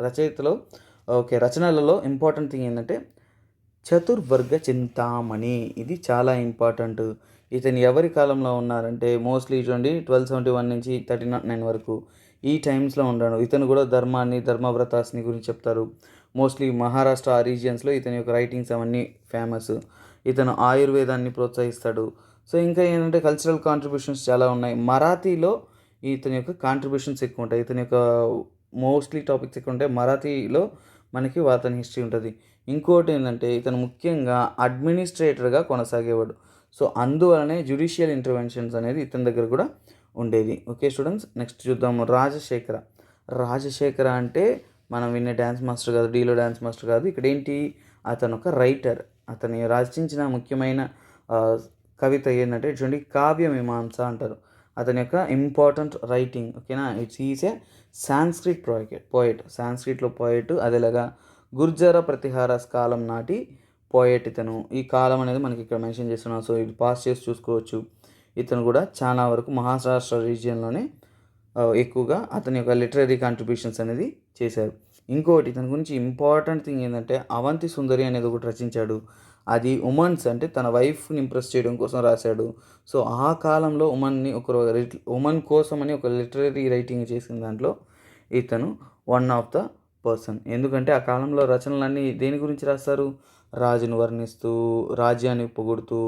రచయితలో రచనలలో ఇంపార్టెంట్ థింగ్ ఏంటంటే చతుర్వర్గ చింతామణి. ఇది చాలా ఇంపార్టెంట్. ఇతను ఎవరి కాలంలో ఉన్నారంటే మోస్ట్లీ చూడండి 1271 నుంచి 1309 వరకు ఈ టైమ్స్లో ఉన్నాడు. ఇతను కూడా ధర్మవ్రతాస్ని గురించి చెప్తారు. మోస్ట్లీ మహారాష్ట్ర ఆ రీజియన్స్లో ఇతని యొక్క రైటింగ్స్ అవన్నీ ఫేమస్. ఇతను ఆయుర్వేదాన్ని ప్రోత్సహిస్తాడు. సో ఇంకా ఏంటంటే కల్చరల్ కాంట్రిబ్యూషన్స్ చాలా ఉన్నాయి. మరాఠీలో ఇతని యొక్క కాంట్రిబ్యూషన్స్ ఎక్కువ ఉంటాయి. ఇతని యొక్క మోస్ట్లీ టాపిక్స్ ఎక్కువ ఉంటాయి. మరాఠీలో మనకి అతని హిస్టరీ ఉంటుంది. ఇంకోటి ఏంటంటే ఇతను ముఖ్యంగా అడ్మినిస్ట్రేటర్గా కొనసాగేవాడు. సో అందువలనే జ్యుడిషియల్ ఇంటర్వెన్షన్స్ అనేది ఇతని దగ్గర కూడా ఉండేది. ఓకే స్టూడెంట్స్, నెక్స్ట్ చూద్దాము రాజశేఖర అంటే మనం వినే డ్యాన్స్ మాస్టర్ కాదు, డీలో డ్యాన్స్ మాస్టర్ కాదు. ఇక్కడ ఏంటి, అతను ఒక రైటర్. అతని రచించిన ముఖ్యమైన కవిత ఏంటంటే చూడండి కావ్యమీమాంస అంటారు. అతని యొక్క ఇంపార్టెంట్ రైటింగ్. ఓకేనా, it's is a Sanskrit poet. సాంస్క్రిట్లో పోయెట్. అదేలాగా గుర్జర ప్రతిహారస్ కాలం నాటి పోయెట్ ఇతను. ఈ కాలం అనేది మనకి ఇక్కడ మెన్షన్ చేస్తున్నాం. సో ఇది పాస్ చేసి చూసుకోవచ్చు. ఇతను కూడా చాలా వరకు మహారాష్ట్ర రీజియన్లోనే ఎక్కువగా అతని యొక్క లిటరరీ కాంట్రిబ్యూషన్స్ అనేది చేశారు. ఇంకోటి ఇతని గురించి ఇంపార్టెంట్ థింగ్ ఏంటంటే అవంతి సుందరి అనేది ఒకటి రచించాడు. అది ఉమెన్స్ అంటే తన వైఫ్ని ఇంప్రెస్ చేయడం కోసం రాశాడు. సో ఆ కాలంలో ఉమెన్ కోసం అని ఒక లిటరరీ రైటింగ్ చేసిన దాంట్లో ఇతను వన్ ఆఫ్ ద పర్సన్. ఎందుకంటే ఆ కాలంలో రచనలన్నీ దేని గురించి రాస్తారు, రాజును వర్ణిస్తూ, రాజ్యాన్ని పొగుడుతూ,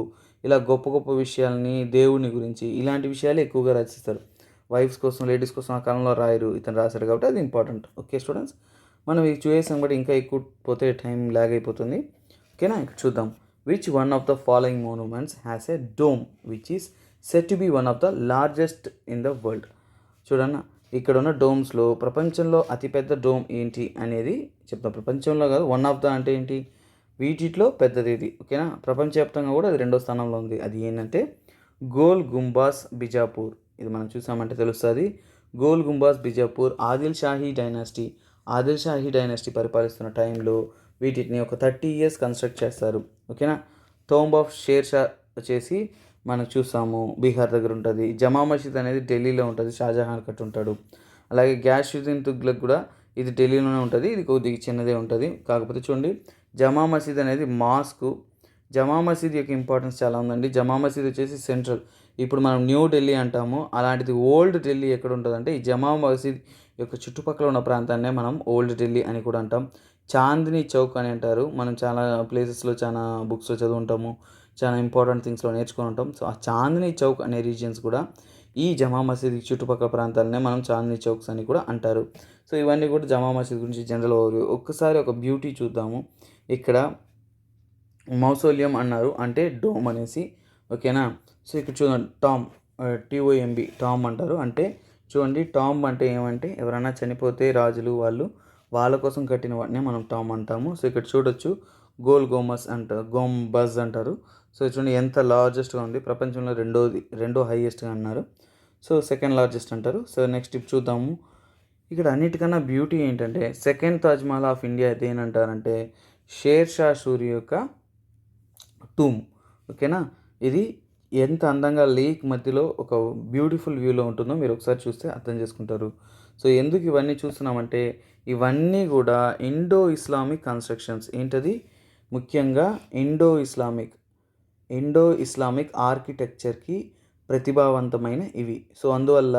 ఇలా గొప్ప గొప్ప విషయాల్ని, దేవుని గురించి ఇలాంటి విషయాలు ఎక్కువగా రచిస్తారు. వైఫ్స్ కోసం, లేడీస్ కోసం ఆ కాలంలో రాయరు. ఇతను రాశాడు కాబట్టి అది ఇంపార్టెంట్. ఓకే స్టూడెంట్స్, మనం ఇది చూసేసాం బట్టి ఇంకా ఎక్కువ పోతే టైం ల్యాగ్ అయిపోతుంది. ఓకేనా, ఇక్కడ చూద్దాం. Which one of the following monuments has a dome which is set to be one of the largest in the world. చూడన్న, ఇక్కడ ఉన్న డోమ్స్లో ప్రపంచంలో అతిపెద్ద డోమ్ ఏంటి అనేది చెప్తాం. ప్రపంచంలో కాదు, వన్ ఆఫ్ ద అంటే ఏంటి, వీటిలో పెద్దది ఇది. ఓకేనా, ప్రపంచవ్యాప్తంగా కూడా అది 2వ స్థానంలో ఉంది. అది ఏంటంటే గోల్ గుంబాస్ బిజాపూర్. ఇది మనం చూసామంటే తెలుస్తుంది. గోల్ గుంబాస్ బిజాపూర్ ఆదిల్ షాహీ డైనాసిటీ పరిపాలిస్తున్న టైంలో వీటిని ఒక 30 years కన్స్ట్రక్ట్ చేస్తారు. ఓకేనా, టోంబ్ ఆఫ్ షేర్ షా వచ్చేసి మనం చూసాము బీహార్ దగ్గర ఉంటుంది. జమా మసీద్ అనేది ఢిల్లీలో ఉంటుంది, షాజహాన్ కట్ ఉంటాడు. అలాగే గ్యాషుద్దీన్ తుగ్లక్ కూడా ఇది ఢిల్లీలోనే ఉంటుంది. ఇది కొద్దిగా చిన్నదే ఉంటుంది. కాకపోతే చూడండి, జమా మసీద్ అనేది మాస్క్. జమా మసీద్ యొక్క ఇంపార్టెన్స్ చాలా ఉందండి. జమా మసీద్ వచ్చేసి సెంట్రల్, ఇప్పుడు మనం న్యూ ఢిల్లీ అంటాము, అలాంటిది ఓల్డ్ ఢిల్లీ ఎక్కడ ఉంటుందంటే ఈ జమా మసీద్ యొక్క చుట్టుపక్కల ఉన్న ప్రాంతాన్నే మనం ఓల్డ్ ఢిల్లీ అని కూడా అంటాం. చాందినీ చౌక్ అని అంటారు. మనం చాలా ప్లేసెస్లో, చాలా బుక్స్లో చదువుంటాము, చాలా ఇంపార్టెంట్ థింగ్స్లో నేర్చుకుని ఉంటాం. సో ఆ చాందినీ చౌక్ అనే రీజియన్స్ కూడా ఈ జమా మసీద్ చుట్టుపక్కల ప్రాంతాలనే మనం చాందినీ చౌక్స్ అని కూడా అంటారు. సో ఇవన్నీ కూడా జమా మసీద్ గురించి జనరల్ ఓవర్. ఒక్కసారి ఒక బ్యూటీ చూద్దాము. ఇక్కడ మౌసోలియం అన్నారు, అంటే డోమ్ అనేసి. ఓకేనా, సో ఇక్కడ చూడండి TOMB టామ్ అంటారు. అంటే చూడండి, టామ్ అంటే ఏమంటే ఎవరైనా చనిపోతే రాజులు వాళ్ళ కోసం కట్టిన వాటినే మనం టామ్ అంటాము. సో ఇక్కడ చూడొచ్చు గోంబజ్ అంటారు. సో చూడండి ఎంత లార్జెస్ట్గా ఉంది. ప్రపంచంలో రెండో హైయెస్ట్గా అన్నారు. సో సెకండ్ లార్జెస్ట్ అంటారు. సో నెక్స్ట్ ఇప్పుడు చూద్దాము. ఇక్కడ అన్నిటికన్నా బ్యూటీ ఏంటంటే సెకండ్ తాజ్మహల్ ఆఫ్ ఇండియా దేనంటారంటే షేర్ షా సూరి యొక్క టూమ్. ఓకేనా, ఇది ఎంత అందంగా లేక్ మధ్యలో ఒక బ్యూటిఫుల్ వ్యూలో ఉంటుందో మీరు ఒకసారి చూస్తే అర్థం చేసుకుంటారు. సో ఎందుకు ఇవన్నీ చూస్తున్నామంటే ఇవన్నీ కూడా ఇండో ఇస్లామిక్ కన్స్ట్రక్షన్స్. ఏంటది, ముఖ్యంగా ఇండో ఇస్లామిక్ ఆర్కిటెక్చర్కి ప్రతిభావంతమైన ఇవి. సో అందువల్ల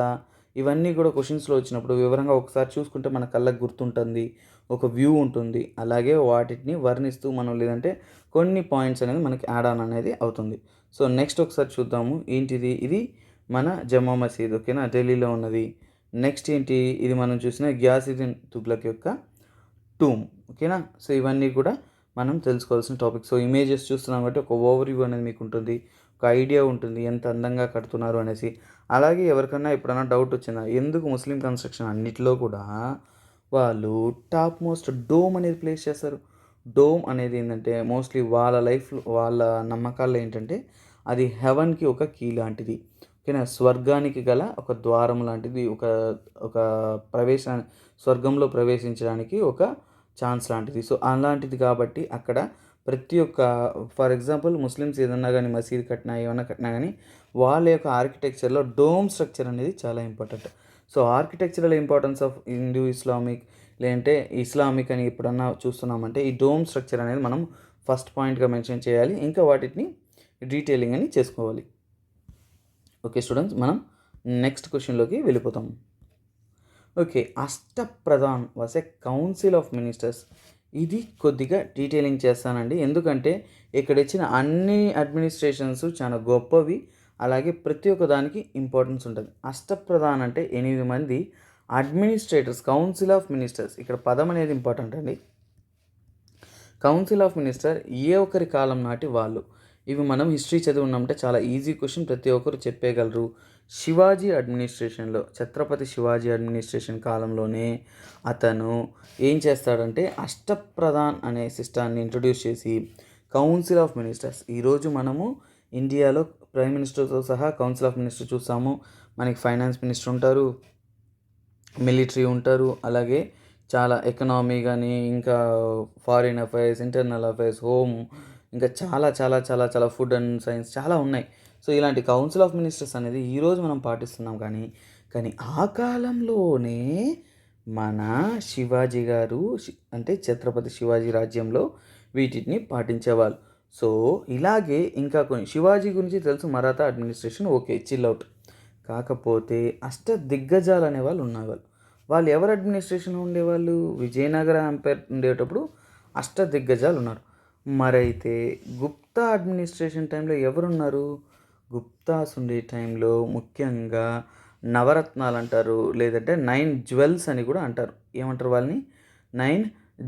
ఇవన్నీ కూడా క్వశ్చన్స్లో వచ్చినప్పుడు వివరంగా ఒకసారి చూసుకుంటే మన కళ్ళకు గుర్తుంటుంది, ఒక వ్యూ ఉంటుంది. అలాగే వాటిని వర్ణిస్తూ మనం లేదంటే కొన్ని పాయింట్స్ అనేది మనకి యాడ్ ఆన్ అనేది అవుతుంది. సో నెక్స్ట్ ఒకసారి చూద్దాము. ఏంటిది, ఇది మన జమా మసీద్. ఓకేనా, ఢిల్లీలో ఉన్నది. నెక్స్ట్ ఏంటి, ఇది మనం చూసిన గ్యాసుద్దీన్ తుగ్లక్ యొక్క టూమ్. ఓకేనా, సో ఇవన్నీ కూడా మనం తెలుసుకోవాల్సిన టాపిక్. సో ఇమేజెస్ చూస్తున్నాం కాబట్టి ఒక ఓవర్ వ్యూ అనేది మీకు ఉంటుంది, ఒక ఐడియా ఉంటుంది ఎంత అందంగా కడుతున్నారు అనేసి. అలాగే ఎవరికన్నా ఎప్పుడైనా డౌట్ వచ్చిందా, ఎందుకు ముస్లిం కన్స్ట్రక్షన్ అన్నిటిలో కూడా వాళ్ళు టాప్ మోస్ట్ డోమ్ అనేది ప్లేస్ చేస్తారు. డోమ్ అనేది ఏంటంటే మోస్ట్లీ వాళ్ళ నమ్మకాల్లో ఏంటంటే అది హెవెన్కి ఒక కీ లాంటిది. ఓకేనా, స్వర్గానికి గల ఒక ద్వారం లాంటిది, ఒక స్వర్గంలో ప్రవేశించడానికి ఒక ఛాన్స్ లాంటిది. సో అలాంటిది కాబట్టి అక్కడ ప్రతి ఒక్క ఫర్ ఎగ్జాంపుల్ ముస్లిమ్స్ ఏదన్నా కానీ మసీద్ కట్టినా ఏమన్నా కట్టినా కానీ వాళ్ళ యొక్క ఆర్కిటెక్చర్లో డోమ్ స్ట్రక్చర్ అనేది చాలా important. So architectural importance of Hindu Islamic లేదంటే ఇస్లామిక్ అని ఎప్పుడన్నా చూస్తున్నామంటే ఈ డోమ్ స్ట్రక్చర్ అనేది మనం ఫస్ట్ పాయింట్గా మెన్షన్ చేయాలి. ఇంకా వాటిని డీటెయిలింగ్ అని చేసుకోవాలి. ఓకే స్టూడెంట్స్, మనం నెక్స్ట్ క్వశ్చన్లోకి వెళ్ళిపోతాం. Okay, Ashtapradhan was a council of ministers. ఇది కొద్దిగా డీటెయిలింగ్ చేస్తానండి, ఎందుకంటే ఇక్కడ ఇచ్చిన అన్ని అడ్మినిస్ట్రేషన్స్ చాలా గొప్పవి, అలాగే ప్రతి ఒక్క దానికి ఇంపార్టెన్స్ ఉంటుంది. అష్టప్రధాన్ అంటే 8 మంది అడ్మినిస్ట్రేటర్స్, కౌన్సిల్ ఆఫ్ మినిస్టర్స్. ఇక్కడ పదం అనేది ఇంపార్టెంట్ అండి. కౌన్సిల్ ఆఫ్ మినిస్టర్ ఏ ఒక్కరి కాలం నాటి వాళ్ళు. ఇవి మనం హిస్టరీ చదివి ఉన్నామంటే చాలా ఈజీ క్వశ్చన్, ప్రతి ఒక్కరు చెప్పేయగలరు. శివాజీ అడ్మినిస్ట్రేషన్లో, ఛత్రపతి శివాజీ అడ్మినిస్ట్రేషన్ కాలంలోనే అతను ఏం చేస్తాడంటే అష్టప్రధాన్ అనే సిస్టాన్ని ఇంట్రొడ్యూస్ చేసి కౌన్సిల్ ఆఫ్ మినిస్టర్స్. ఈరోజు మనము ఇండియాలో ప్రైమ్ మినిస్టర్తో సహా కౌన్సిల్ ఆఫ్ మినిస్టర్ చూస్తాము. మనకి ఫైనాన్స్ మినిస్టర్ ఉంటారు, మిలిటరీ ఉంటారు, అలాగే చాలా ఎకనామీ కానీ, ఇంకా foreign affairs, internal affairs, home, ఇంకా చాలా చాలా చాలా చాలా ఫుడ్ అండ్ సైన్స్ చాలా ఉన్నాయి. సో ఇలాంటి కౌన్సిల్ ఆఫ్ మినిస్టర్స్ అనేది ఈరోజు మనం పాటిస్తున్నాం. కానీ ఆ కాలంలోనే మన శివాజీ గారు అంటే ఛత్రపతి శివాజీ రాజ్యంలో వీటిని పాటించేవాళ్ళు. సో ఇలాగే ఇంకా కొన్ని శివాజీ గురించి తెలుసు, Maratha administration okay chill out. కాకపోతే అష్ట దిగ్గజాలు అనేవాళ్ళు ఉన్నవాళ్ళు. వాళ్ళు ఎవరు అడ్మినిస్ట్రేషన్ ఉండేవాళ్ళు? విజయనగర ఎంపైర్ ఉండేటప్పుడు అష్ట దిగ్గజాలు ఉన్నారు. మరైతే గుప్తా అడ్మినిస్ట్రేషన్ టైంలో ఎవరున్నారు? గుప్తాస్ ఉండే టైంలో ముఖ్యంగా నవరత్నాలు అంటారు, లేదంటే 9 జ్యువెల్స్ అని కూడా అంటారు. ఏమంటారు వాళ్ళని? 9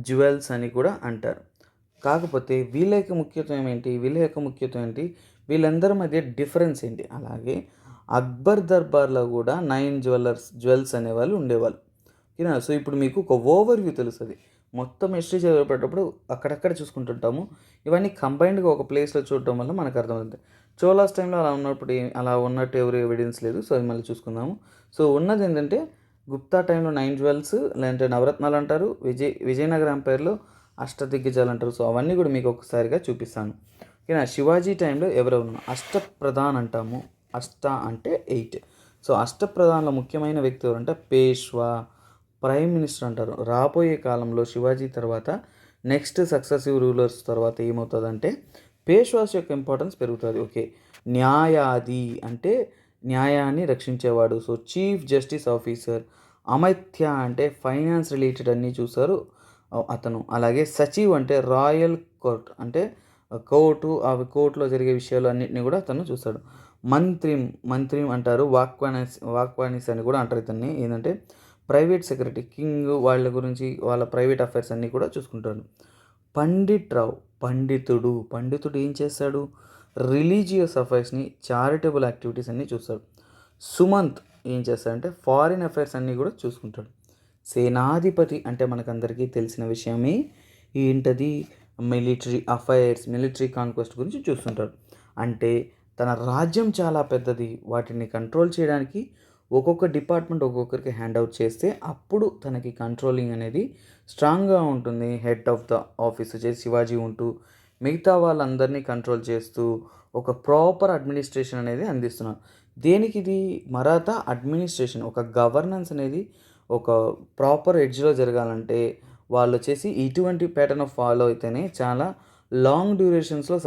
జ్యువెల్స్ అని కూడా అంటారు. కాకపోతే వీళ్ళ యొక్క ముఖ్యత్వం ఏంటి? వీళ్ళందరి మధ్య డిఫరెన్స్ ఏంటి? అలాగే అక్బర్ దర్బార్లో కూడా 9 జ్యువెల్స్ అనేవాళ్ళు ఉండేవాళ్ళు. ఓకేనా? సో ఇప్పుడు మీకు ఒక ఓవర్వ్యూ తెలుస్తుంది. మొత్తం హిస్టరీ చదివేటప్పుడు అక్కడక్కడ చూసుకుంటుంటాము, ఇవన్నీ కంబైన్డ్గా ఒక ప్లేస్లో చూడటం వల్ల మనకు అర్థమవుతుంది. చోలాస్ టైంలో అలా ఉన్నట్టు ఎవరు ఎవిడెన్స్ లేదు. సో అది మళ్ళీ చూసుకుందాము. సో ఉన్నది ఏంటంటే గుప్తా టైంలో 9 జ్యువెల్స్ లేదంటే నవరత్నాలు అంటారు, విజయనగర ఎంపైర్లో అష్టదిగ్గజాలు అంటారు. సో అవన్నీ కూడా మీకు ఒకసారిగా చూపిస్తాను. ఓకేనా? శివాజీ టైంలో ఎవరెవరు అష్టప్రధాన్ అంటాము. అష్ట అంటే 8. సో అష్టప్రధాన్లో ముఖ్యమైన వ్యక్తి ఎవరంటే పేష్వా, ప్రైమ్ మినిస్టర్ అంటారు. రాబోయే కాలంలో శివాజీ తర్వాత నెక్స్ట్ సక్సెసివ్ రూలర్స్ తర్వాత ఏమవుతుందంటే పేష్వాస్ యొక్క ఇంపార్టెన్స్ పెరుగుతుంది. ఓకే, న్యాయాది అంటే న్యాయాన్ని రక్షించేవాడు. So chief justice officer. అమత్య అంటే ఫైనాన్స్ రిలేటెడ్ అన్నీ చూస్తారు అతను. అలాగే సచివ్ అంటే రాయల్ కోర్ట్ అంటే కోర్టులో జరిగే విషయాలు అన్నింటినీ కూడా అతను చూస్తాడు. మంత్రి అంటారు, వాక్వానిస్ అని కూడా అంటారు ఇతన్ని. ఏంటంటే ప్రైవేట్ సెక్రటరీ, కింగ్ వాళ్ళ గురించి వాళ్ళ ప్రైవేట్ అఫైర్స్ అన్నీ కూడా చూసుకుంటాడు. పండితుడు ఏం చేస్తాడు? రిలీజియస్ అఫైర్స్ని, చారిటబుల్ యాక్టివిటీస్ అన్నీ చూస్తాడు. సుమంత్ ఏం చేస్తాడంటే ఫారిన్ అఫైర్స్ అన్నీ కూడా చూసుకుంటాడు. సేనాధిపతి అంటే మనకందరికీ తెలిసిన విషయమే ఏంటది? మిలిటరీ అఫైర్స్, మిలిటరీ కాన్క్వెస్ట్ గురించి చూస్తుంటాడు. అంటే తన రాజ్యం చాలా పెద్దది, వాటిని కంట్రోల్ చేయడానికి ఒక్కొక్క డిపార్ట్మెంట్ ఒక్కొక్కరికి హ్యాండ్ అవుట్ చేస్తే అప్పుడు తనకి కంట్రోలింగ్ అనేది స్ట్రాంగ్గా ఉంటుంది. హెడ్ ఆఫ్ ద ఆఫీస్ వచ్చేసి శివాజీ ఉంటూ మిగతా వాళ్ళందరినీ కంట్రోల్ చేస్తూ ఒక ప్రాపర్ అడ్మినిస్ట్రేషన్ అనేది అందిస్తున్నారు. దేనికి ఇది? మరాఠా అడ్మినిస్ట్రేషన్, ఒక గవర్నెన్స్ అనేది ఒక ప్రాపర్ ఎడ్జ్లో జరగాలంటే వాళ్ళు వచ్చేసి ఇటువంటి ప్యాటర్న్ ఆఫ్ ఫాలో అయితేనే చాలా లాంగ్ డ్యూరేషన్స్లో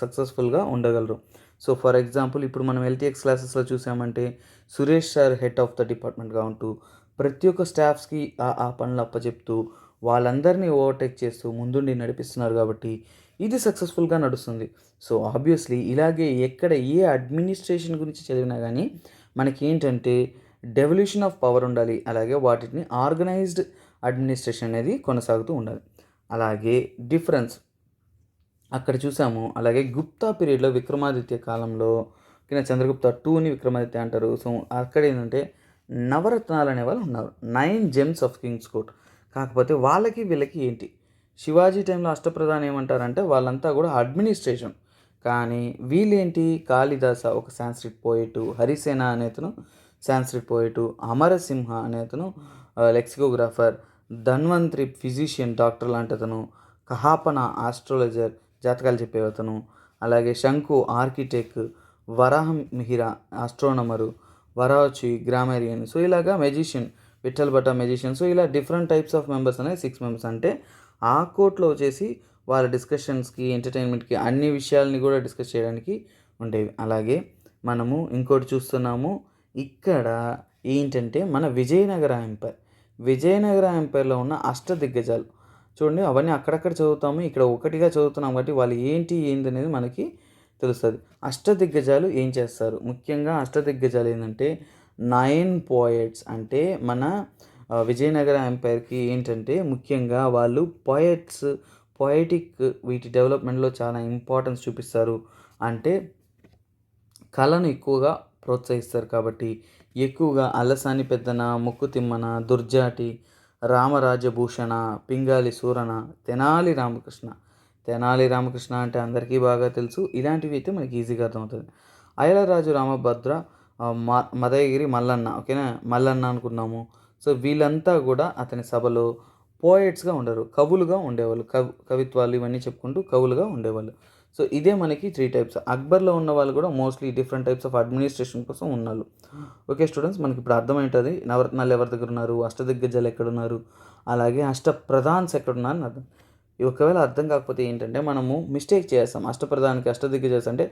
సక్సెస్ఫుల్గా ఉండగలరు. సో ఫర్ ఎగ్జాంపుల్ ఇప్పుడు మనం ఎల్టీఎక్స్ క్లాసెస్లో చూసామంటే Suresh sir head of the డిపార్ట్మెంట్గా ఉంటూ ప్రతి ఒక్క స్టాఫ్స్కి ఆ పనులు అప్పచెప్తూ వాళ్ళందరినీ ఓవర్టేక్ చేస్తూ ముందుండి నడిపిస్తున్నారు కాబట్టి ఇది సక్సెస్ఫుల్గా నడుస్తుంది. సో ఆబ్వియస్లీ ఇలాగే ఎక్కడ ఏ అడ్మినిస్ట్రేషన్ గురించి చదివినా కానీ మనకి ఏంటంటే డెవల్యూషన్ ఆఫ్ పవర్ ఉండాలి, అలాగే వాటిని ఆర్గనైజ్డ్ అడ్మినిస్ట్రేషన్ అనేది కొనసాగుతూ ఉండాలి. అలాగే డిఫరెన్స్ అక్కడ చూసాము. అలాగే గుప్తా పీరియడ్లో విక్రమాదిత్య కాలంలో చంద్రగుప్త 2ని విక్రమాదిత్య అంటారు. సో అక్కడ ఏంటంటే నవరత్నాలు అనేవాళ్ళు ఉన్నారు, 9 జెమ్స్ ఆఫ్ కింగ్స్ కోర్ట్. కాకపోతే వీళ్ళకి ఏంటి? శివాజీ టైంలో అష్టప్రధాన్ ఏమంటారంటే వాళ్ళంతా కూడా అడ్మినిస్ట్రేషన్. కానీ వీళ్ళేంటి? కాళిదాస ఒక సాంస్క్రిట్ పోయిటు, హరిసేన అనేతను సాంస్క్రిట్ పోయిటు, అమరసింహ అనేతను లెక్సికోగ్రాఫర్, ధన్వంతరి ఫిజిషియన్ డాక్టర్ లాంటి అతను, కహాపన ఆస్ట్రాలజర్ జాతకాలు చెప్పే అతను, అలాగే శంకు ఆర్కిటెక్ట్, వరాహం మిహిర ఆస్ట్రోనమరు, వరాచి గ్రామరియన్. సో ఇలాగా magician Vittal Bhatta magician. So ఇలా డిఫరెంట్ టైప్స్ ఆఫ్ మెంబర్స్ అనేది 6 మెంబర్స్. అంటే ఆ కోర్ట్లో వచ్చేసి వాళ్ళ డిస్కషన్స్కి, ఎంటర్టైన్మెంట్కి, అన్ని విషయాల్ని కూడా డిస్కస్ చేయడానికి ఉండేవి. అలాగే మనము ఇంకోటి చూస్తున్నాము ఇక్కడ ఏంటంటే మన విజయనగర ఎంపైర్. విజయనగర ఎంపైర్లో ఉన్న అష్టదిగ్గజాలు చూడండి, అవన్నీ అక్కడక్కడ చదువుతాము, ఇక్కడ ఒకటిగా చదువుతున్నాం కాబట్టి వాళ్ళు ఏంటి అనేది మనకి తెలుస్తుంది. అష్టదిగ్గజాలు ఏం చేస్తారు? ముఖ్యంగా అష్టదిగ్గజాలు ఏంటంటే 9 పోయట్స్. అంటే మన విజయనగర ఎంపైర్కి ఏంటంటే ముఖ్యంగా వాళ్ళు పోయటిక్ వీటి డెవలప్మెంట్లో చాలా ఇంపార్టెన్స్ చూపిస్తారు. అంటే కళను ఎక్కువగా ప్రోత్సహిస్తారు కాబట్టి ఎక్కువగా అలసాని పెద్దన, ముక్కు తిమ్మన, దుర్జాటి, రామరాజభూషణ, పింగాలి సూరన, తెనాలి రామకృష్ణ. తెనాలి రామకృష్ణ అంటే అందరికీ బాగా తెలుసు. ఇలాంటివి అయితే మనకి ఈజీగా అర్థమవుతుంది. అయలరాజు రామభద్ర, మదయగిరి మల్లన్న. ఓకేనా, మల్లన్న అనుకున్నాము. సో వీళ్ళంతా కూడా అతని సభలో పోయట్స్గా ఉండరు, కవులుగా ఉండేవాళ్ళు. కవిత్వాలు ఇవన్నీ చెప్పుకుంటూ కవులుగా ఉండేవాళ్ళు. సో ఇదే మనకి 3 టైప్స్. అక్బర్లో ఉన్న వాళ్ళు కూడా mostly different types of administration కోసం ఉన్నారు. ఓకే స్టూడెంట్స్, మనకి ఇప్పుడు అర్థమవుతుంది నవరత్నాలు ఎవరి దగ్గర ఉన్నారు, అష్టదిగ్గజాలు ఎక్కడున్నారు, అలాగే అష్టప్రధాన్స్ ఎక్కడున్నారు అని అర్థం. ఒకవేళ అర్థం కాకపోతే ఏంటంటే మనము మిస్టేక్ చేస్తాం. అష్టప్రధానికి అష్టదిగ్గజాలు అంటే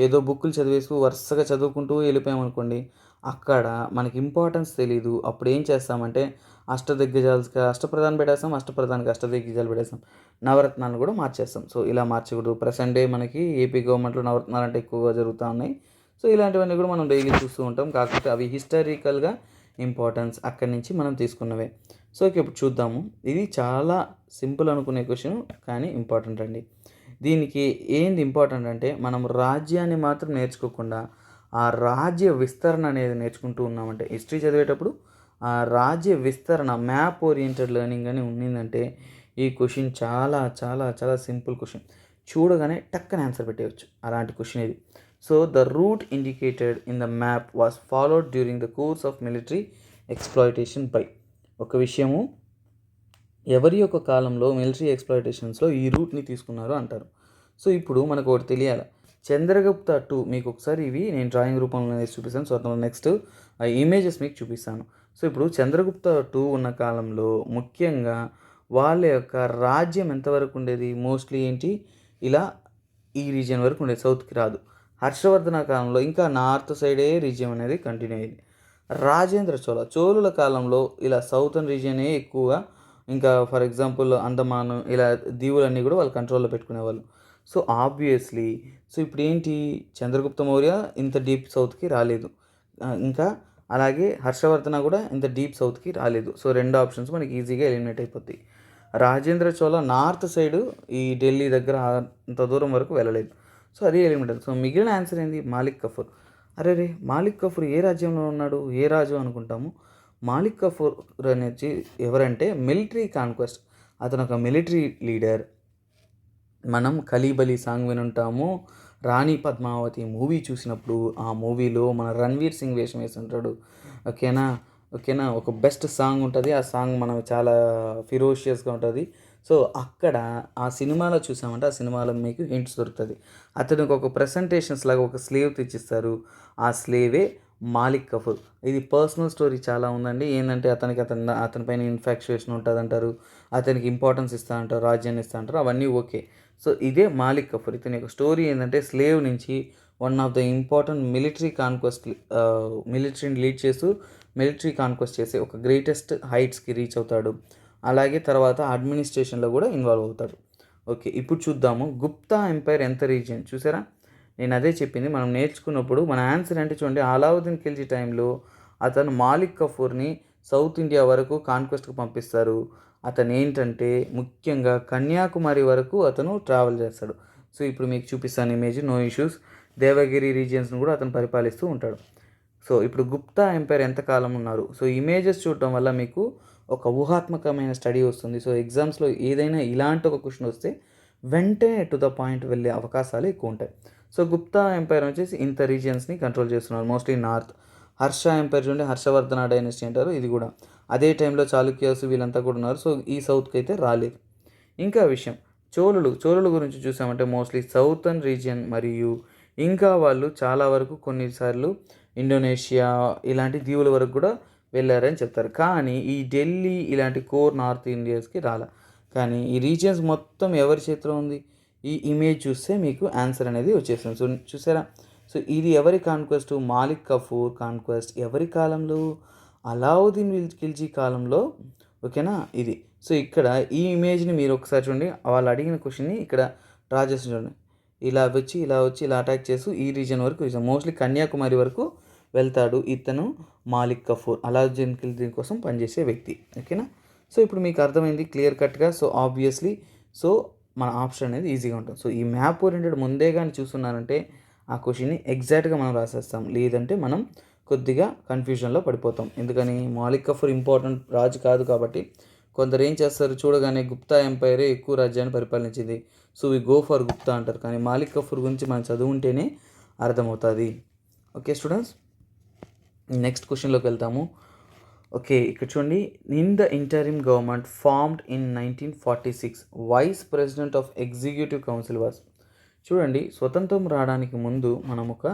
ఏదో బుక్కులు చదివేసి వరుసగా చదువుకుంటూ వెళ్ళిపోయామనుకోండి, అక్కడ మనకి ఇంపార్టెన్స్ తెలీదు. అప్పుడు ఏం చేస్తామంటే అష్టదిగ్గజాలకి అష్టప్రధాన్ పెట్టేస్తాం, అష్టప్రధానికి అష్టదిగ్గజాలు పెట్టేస్తాం, నవరత్నాలను కూడా మార్చేస్తాం. సో ఇలా మార్చకూడదు. ప్రెసెంట్ డే మనకి ఏపీ గవర్నమెంట్లో నవరత్నాలు అంటే ఎక్కువగా జరుగుతూ ఉన్నాయి. సో ఇలాంటివన్నీ కూడా మనం డైలీ చూస్తూ ఉంటాం. కాకపోతే అవి హిస్టారికల్గా ఇంపార్టెన్స్ అక్కడి నుంచి మనం తీసుకున్నవే. సో ఇప్పుడు చూద్దాము. ఇది చాలా సింపుల్ అనుకునే క్వశ్చన్ కానీ ఇంపార్టెంట్ అండి. దీనికి ఏంది ఇంపార్టెంట్ అంటే మనం రాజ్యాన్ని మాత్రం నేర్చుకోకుండా ఆ రాజ్య విస్తరణ అనేది నేర్చుకుంటూ ఉన్నామంటే హిస్టరీ చదివేటప్పుడు ఆ రాజ్య విస్తరణ మ్యాప్ ఓరియంటెడ్ లెర్నింగ్ అని ఉన్నిందంటే ఈ క్వశ్చన్ చాలా చాలా చాలా సింపుల్ క్వశ్చన్. చూడగానే టక్కన ఆన్సర్ పెట్టేయచ్చు అలాంటి క్వశ్చన్ ఇది. So the route indicated in the map was followed during the course of military exploitation by. ఒక విషయము, ఎవరి యొక్క కాలంలో మిలిటరీ ఎక్స్ప్లాయిటేషన్స్లో ఈ రూట్ని తీసుకున్నారు అంటారు. సో ఇప్పుడు మనకు ఒకటి తెలియాలి. చంద్రగుప్త 2 మీకు ఒకసారి ఇవి నేను డ్రాయింగ్ రూపంలో చూపిస్తాను. సో నెక్స్ట్ ఆ ఇమేజెస్ మీకు చూపిస్తాను. సో ఇప్పుడు చంద్రగుప్త 2 ఉన్న కాలంలో ముఖ్యంగా వాళ్ళ యొక్క రాజ్యం ఎంతవరకు ఉండేది? మోస్ట్లీ ఏంటి ఇలా ఈ రీజియన్ వరకు ఉండేది, సౌత్కి రాదు. హర్షవర్ధన కాలంలో ఇంకా నార్త్ సైడే రీజియన్ అనేది కంటిన్యూ అయ్యింది. రాజేంద్ర చోళుల కాలంలో ఇలా సౌతర్న్ రీజియనే ఎక్కువగా, ఇంకా ఫర్ ఎగ్జాంపుల్ అండమాన్ ఇలా దీవులన్నీ కూడా వాళ్ళు కంట్రోల్లో పెట్టుకునేవాళ్ళు. సో ఆబ్వియస్లీ సో ఇప్పుడు ఏంటి, చంద్రగుప్త మౌర్య ఇంత డీప్ సౌత్కి రాలేదు, ఇంకా అలాగే హర్షవర్ధన కూడా ఇంత డీప్ సౌత్కి రాలేదు. సో 2 ఆప్షన్స్ మనకి ఈజీగా ఎలిమినేట్ అయిపోతాయి. రాజేంద్ర చోళ నార్త్ సైడ్ ఈ ఢిల్లీ దగ్గర అంత దూరం వరకు వెళ్ళలేదు. సో అది ఎలిమినేట్. సో మిగిలిన ఆన్సర్ ఏంది? మాలిక్ కఫూర్. అరే మాలిక్ కఫూర్ ఏ రాజ్యంలో ఉన్నాడు, ఏ రాజు అనుకుంటాము. మాలిక్ కఫూర్ అనేది ఎవరంటే మిలిటరీ కాన్క్వెస్ట్. అతను ఒక మిలిటరీ లీడర్. మనం ఖలీబలి సాంగ్ వినుంటాము. రాణి పద్మావతి మూవీ చూసినప్పుడు ఆ మూవీలో మన రణ్వీర్ సింగ్ వేషం వేసి ఉంటాడు. ఓకేనా, ఒక బెస్ట్ సాంగ్ ఉంటుంది. ఆ సాంగ్ మనం చాలా ఫిరోషియస్గా ఉంటుంది. సో అక్కడ ఆ సినిమాలో చూసామంటే ఆ సినిమాలో మీకు హింట్స్ దొరుకుతుంది. అతనికి ఒక ప్రెజెంటేషన్స్ లాగా ఒక స్లేవ్ తెచ్చిస్తారు. ఆ స్లేవే మాలిక్ కఫూర్. ఇది పర్సనల్ స్టోరీ చాలా ఉందండి. ఏంటంటే అతని పైన ఇన్ఫాక్చుయేషన్ ఉంటుంది అంటారు, అతనికి ఇంపార్టెన్స్ ఇస్తా అంటారు, రాజ్యాన్ని ఇస్తా అంటారు, అవన్నీ ఓకే. సో ఇదే మాలిక్ కఫూర్. ఇతని యొక్క స్టోరీ ఏంటంటే స్లేవ్ నుంచి వన్ ఆఫ్ ద ఇంపార్టెంట్ మిలిటరీని లీడ్ చేస్తూ మిలిటరీ కాన్క్వెస్ట్ చేసే ఒక గ్రేటెస్ట్ హైట్స్కి రీచ్ అవుతాడు. అలాగే తర్వాత అడ్మినిస్ట్రేషన్లో కూడా ఇన్వాల్వ్ అవుతాడు. ఓకే, ఇప్పుడు చూద్దాము గుప్తా ఎంపైర్ ఎంత రీజియన్. చూసారా, నేను అదే చెప్పింది. మనం నేర్చుకున్నప్పుడు మన ఆన్సర్ అంటే చూడండి, అలావుద్దీన్ ఖిల్జీ టైంలో అతను మాలిక్ కఫూర్ని సౌత్ ఇండియా వరకు కాన్క్వెస్ట్కి పంపిస్తారు. అతను ఏంటంటే ముఖ్యంగా కన్యాకుమారి వరకు అతను ట్రావెల్ చేస్తాడు. సో ఇప్పుడు మీకు చూపిస్తాను ఇమేజ్, నో ఇష్యూస్. దేవగిరి రీజియన్స్ని కూడా అతను పరిపాలిస్తూ ఉంటాడు. సో ఇప్పుడు గుప్తా ఎంపైర్ ఎంతకాలం ఉన్నారు. సో ఇమేజెస్ చూడటం వల్ల మీకు ఒక ఊహాత్మకమైన స్టడీ వస్తుంది. సో ఎగ్జామ్స్లో ఏదైనా ఇలాంటి ఒక క్వశ్చన్ వస్తే వెంటనే టు ద పాయింట్ వెళ్ళే అవకాశాలు ఎక్కువ ఉంటాయి. సో గుప్తా ఎంపైర్ వచ్చేసి ఇంత రీజియన్స్ని కంట్రోల్ చేస్తున్నారు, మోస్ట్లీ నార్త్. హర్ష ఎంపైర్ చూడండి, హర్షవర్ధన డైనస్టీ అంటారు, ఇది కూడా అదే టైంలో చాళుక్యాస్ వీళ్ళంతా కూడా ఉన్నారు. సో ఈ సౌత్కి అయితే రాలేదు. ఇంకా విషయం, చోళుల గురించి చూసామంటే మోస్ట్లీ సౌతర్న్ రీజియన్ మరియు ఇంకా వాళ్ళు చాలా వరకు కొన్నిసార్లు ఇండోనేషియా ఇలాంటి దీవుల వరకు కూడా వెళ్ళారని చెప్తారు. కానీ ఈ ఢిల్లీ ఇలాంటి కోర్ నార్త్ ఇండియాస్కి రాలా. కానీ ఈ రీజియన్స్ మొత్తం ఎవరి చేతిలో ఉంది? ఈ ఇమేజ్ చూస్తే మీకు ఆన్సర్ అనేది వచ్చేస్తుంది. సో చూసారా? సో ఇది ఎవరి కాన్క్వెస్ట్? మాలిక్ కఫూర్ కాన్క్వెస్ట్. ఎవరి కాలంలో? అలావుద్దీన్ ఖిల్జీ కాలంలో. ఓకేనా? ఇది. సో ఇక్కడ ఈ ఇమేజ్ని మీరు ఒకసారి చూడండి. వాళ్ళు అడిగిన క్వశ్చన్ని ఇక్కడ డ్రా చేసి చూడండి. ఇలా వచ్చి ఇలా అటాక్ చేస్తూ ఈ రీజన్ వరకు మోస్ట్లీ కన్యాకుమారి వరకు వెళ్తాడు ఇతను మాలిక్ కఫూర్. అలావుద్దీన్ ఖిల్జీ కోసం పనిచేసే వ్యక్తి. ఓకేనా? సో ఇప్పుడు మీకు అర్థమైంది క్లియర్ కట్గా. సో ఆబ్వియస్లీ సో మన ఆప్షన్ అనేది ఈజీగా ఉంటుంది. సో ఈ మ్యాప్ ఓరియంటెడ్ ముందే కానీ చూస్తున్నారంటే ఆ క్వశ్చన్ని ఎగ్జాక్ట్గా మనం రాసేస్తాం. లేదంటే మనం కొద్దిగా కన్ఫ్యూజన్లో పడిపోతాం. ఎందుకని మాలిక్ కఫూర్ ఇంపార్టెంట్ రాజు కాదు కాబట్టి కొందరు ఏం చేస్తారు, చూడగానే గుప్తా ఎంపైరే ఎక్కువ రాజ్యాన్ని పరిపాలించింది, so we go for Gupta అంటారు. కానీ మాలిక్ కఫూర్ గురించి మనం చదువుంటేనే అర్థమవుతుంది. ఓకే స్టూడెంట్స్, నెక్స్ట్ క్వశ్చన్లోకి వెళ్తాము. ఓకే, ఇక్కడ చూడండి. In the interim government formed in 1946 vice president of executive council was. చూడండి, స్వతంత్రం రావడానికి ముందు మనం ఒక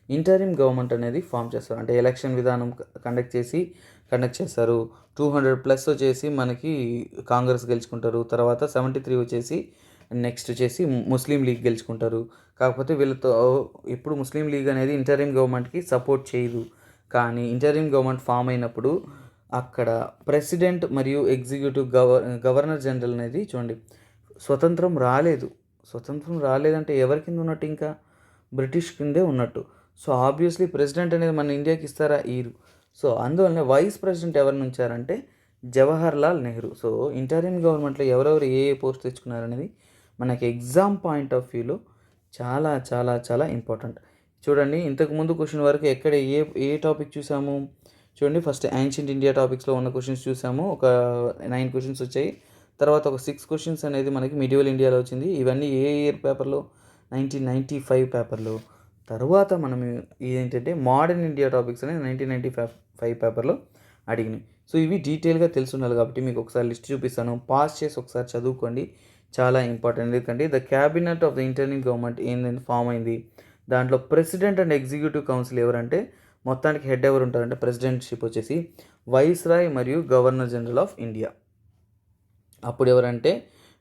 ఇంటరిమ్ గవర్నమెంట్ అనేది ఫామ్ చేస్తారు. అంటే ఎలక్షన్ విధానం కండక్ట్ చేస్తారు. 200+ వచ్చేసి మనకి కాంగ్రెస్ గెలుచుకుంటారు. తర్వాత 73 వచ్చేసి నెక్స్ట్ వచ్చేసి ముస్లిం లీగ్ గెలుచుకుంటారు. కాకపోతే వీళ్ళతో ఎప్పుడు ముస్లిం లీగ్ అనేది ఇంటరిమ్ గవర్నమెంట్కి సపోర్ట్ చేయదు. కానీ ఇంటరిమ్ గవర్నమెంట్ ఫామ్ అయినప్పుడు అక్కడ ప్రెసిడెంట్ మరియు ఎగ్జిక్యూటివ్ గవర్నర్ జనరల్ అనేది చూడండి స్వతంత్రం రాలేదంటే ఎవరి కింద ఉన్నట్టు? ఇంకా బ్రిటిష్ కిందే ఉన్నట్టు. సో ఆబ్వియస్లీ ప్రెసిడెంట్ అనేది మన ఇండియాకి ఇస్తారా? ఈరు. సో అందువల్లనే వైస్ ప్రెసిడెంట్ ఎవరిని ఉంచారంటే జవహర్ లాల్ నెహ్రూ. సో ఇంటరిమ్ గవర్నమెంట్లో ఎవరెవరు ఏ పోస్ట్ తెచ్చుకున్నారనేది మనకి ఎగ్జామ్ పాయింట్ ఆఫ్ వ్యూలో చాలా చాలా చాలా ఇంపార్టెంట్. చూడండి, ఇంతకుముందు క్వశ్చన్ వరకు ఎక్కడ ఏ టాపిక్ చూసాము? చూడండి, ఫస్ట్ యాన్షియంట్ ఇండియా టాపిక్స్లో ఉన్న క్వశ్చన్స్ చూసాము. ఒక 9 క్వశ్చన్స్ వచ్చాయి. తర్వాత ఒక 6 క్వశ్చన్స్ అనేది మనకి మిడివల్ ఇండియాలో వచ్చింది. ఇవన్నీ ఏ ఇయర్ పేపర్లో? 1995 పేపర్లో. తర్వాత మనం ఏంటంటే మోడర్న్ ఇండియా టాపిక్స్ అనేది 1995 పేపర్లో అడిగినాయి. సో ఇవి డీటెయిల్గా తెలిసి ఉండాలి కాబట్టి మీకు ఒకసారి లిస్ట్ చూపిస్తాను. పాస్ చేసి ఒకసారి చదువుకోండి, చాలా ఇంపార్టెంట్. ఎందుకంటే the cabinet of the interim government ఏంటంటే ఫామ్ అయింది. దాంట్లో ప్రెసిడెంట్ అండ్ ఎగ్జిక్యూటివ్ కౌన్సిల్ ఎవరంటే మొత్తానికి హెడ్ ఎవరు ఉంటారంటే ప్రెసిడెంట్షిప్ వచ్చేసి వైస్రాయ్ మరియు గవర్నర్ జనరల్ ఆఫ్ ఇండియా. అప్పుడు ఎవరంటే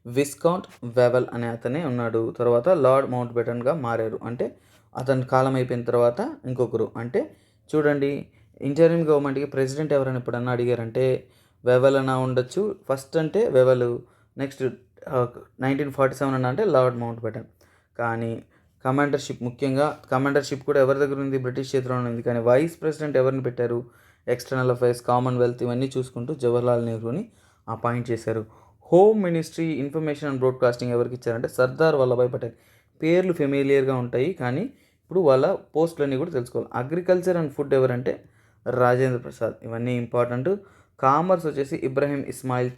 విస్కౌంట్ వెవెల్ అనే అతనే ఉన్నాడు. తర్వాత లార్డ్ మౌంట్ బెటన్గా మారారు. అంటే అతని కాలం అయిపోయిన తర్వాత ఇంకొకరు. అంటే చూడండి, ఇంటరిమ్ గవర్నమెంట్కి ప్రెసిడెంట్ ఎవరైనా ఎప్పుడన్నా అడిగారంటే వెవెల్ అన్నా ఉండొచ్చు. ఫస్ట్ అంటే వెవెల్, నెక్స్ట్ 1947 అన్నా అంటే లార్డ్ మౌంట్ బెటన్. కానీ కమాండర్షిప్ కూడా ఎవరి దగ్గర ఉంది? బ్రిటిష్ చేతిలోనే ఉంది. కానీ వైస్ ప్రెసిడెంట్ ఎవరిని పెట్టారు? ఎక్స్టర్నల్ అఫైర్స్, కామన్వెల్త్ ఇవన్నీ చూసుకుంటూ జవహర్లాల్ నెహ్రూని అపాయింట్ చేశారు. Home ministry, information and broadcasting ఎవరికి ఇచ్చారంటే సర్దార్ వల్లభాయ్ పటేల్. పేర్లు ఫెమిలియర్గా ఉంటాయి కానీ ఇప్పుడు వాళ్ళ పోస్టులన్నీ కూడా తెలుసుకోవాలి. అగ్రికల్చర్ అండ్ ఫుడ్ ఎవరంటే రాజేంద్ర ప్రసాద్. ఇవన్నీ ఇంపార్టెంట్. కామర్స్ వచ్చేసి ఇబ్రాహీం ఇస్మాయిల్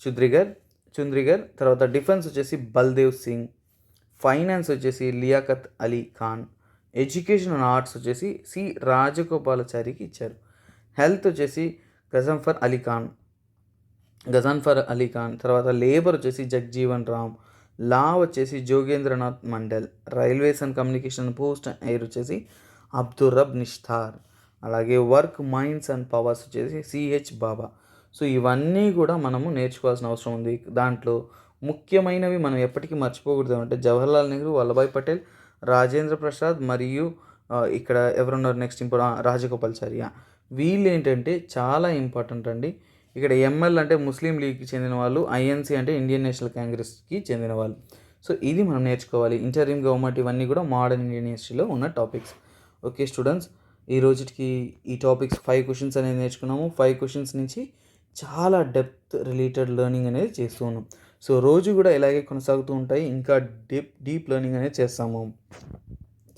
చుంద్రిగర్. తర్వాత డిఫెన్స్ వచ్చేసి బల్దేవ్ సింగ్. ఫైనాన్స్ వచ్చేసి Liaquat Ali Khan. Education and arts వచ్చేసి సి రాజగోపాలాచారికి ఇచ్చారు. హెల్త్ వచ్చేసి గజన్ఫర్ అలీ ఖాన్. తర్వాత లేబర్ వచ్చేసి జగ్జీవన్ రామ్. లా వచ్చేసి Jogendranath Mandal. Railways and communication post air వచ్చేసి అబ్దుర్రబ్ నిష్తార్. అలాగే వర్క్, మైన్స్ అండ్ పవర్స్ వచ్చేసి సిహెచ్ బాబా. సో ఇవన్నీ కూడా మనము నేర్చుకోవాల్సిన అవసరం ఉంది. దాంట్లో ముఖ్యమైనవి మనం ఎప్పటికీ మర్చిపోకూడదు అంటే జవహర్లాల్ నెహ్రూ, వల్లభాయ్ పటేల్, రాజేంద్ర ప్రసాద్ మరియు ఇక్కడ ఎవరున్నారు నెక్స్ట్ రాజగోపాలాచారి. వీళ్ళు ఏంటంటే చాలా ఇంపార్టెంట్ అండి. ఇక్కడ ఎంఎల్ అంటే ముస్లిం లీగ్కి చెందిన వాళ్ళు, ఐఎన్సీ అంటే ఇండియన్ నేషనల్ కాంగ్రెస్కి చెందిన వాళ్ళు. సో ఇది మనం నేర్చుకోవాలి. ఇంటరిమ్ గవర్నమెంట్ ఇవన్నీ కూడా మోడర్న్ ఇండియన్ హిస్టరీలో ఉన్న టాపిక్స్. ఓకే స్టూడెంట్స్, ఈ రోజుకి ఈ టాపిక్స్ 5 క్వశ్చన్స్ అనేది నేర్చుకున్నాము. 5 క్వశ్చన్స్ నుంచి చాలా డెప్త్ రిలేటెడ్ లెర్నింగ్ అనేది చేస్తూ ఉన్నాం. సో రోజు కూడా ఇలాగే కొనసాగుతూ ఉంటాయి. ఇంకా డీప్ లెర్నింగ్ అనేది చేస్తాము.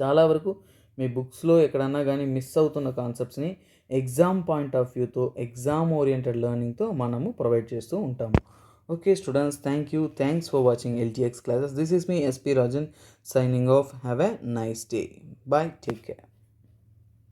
చాలా వరకు మీ బుక్స్లో ఎక్కడన్నా కానీ మిస్ అవుతున్న కాన్సెప్ట్స్ని ఎగ్జామ్ పాయింట్ ఆఫ్ వ్యూతో, ఎగ్జామ్ ఓరియంటెడ్ లెర్నింగ్తో మనము ప్రొవైడ్ చేస్తూ ఉంటాము. Okay students, thanks for watching LTX classes. This is me, SP Rajan, signing off. Have a nice day. Bye, take care.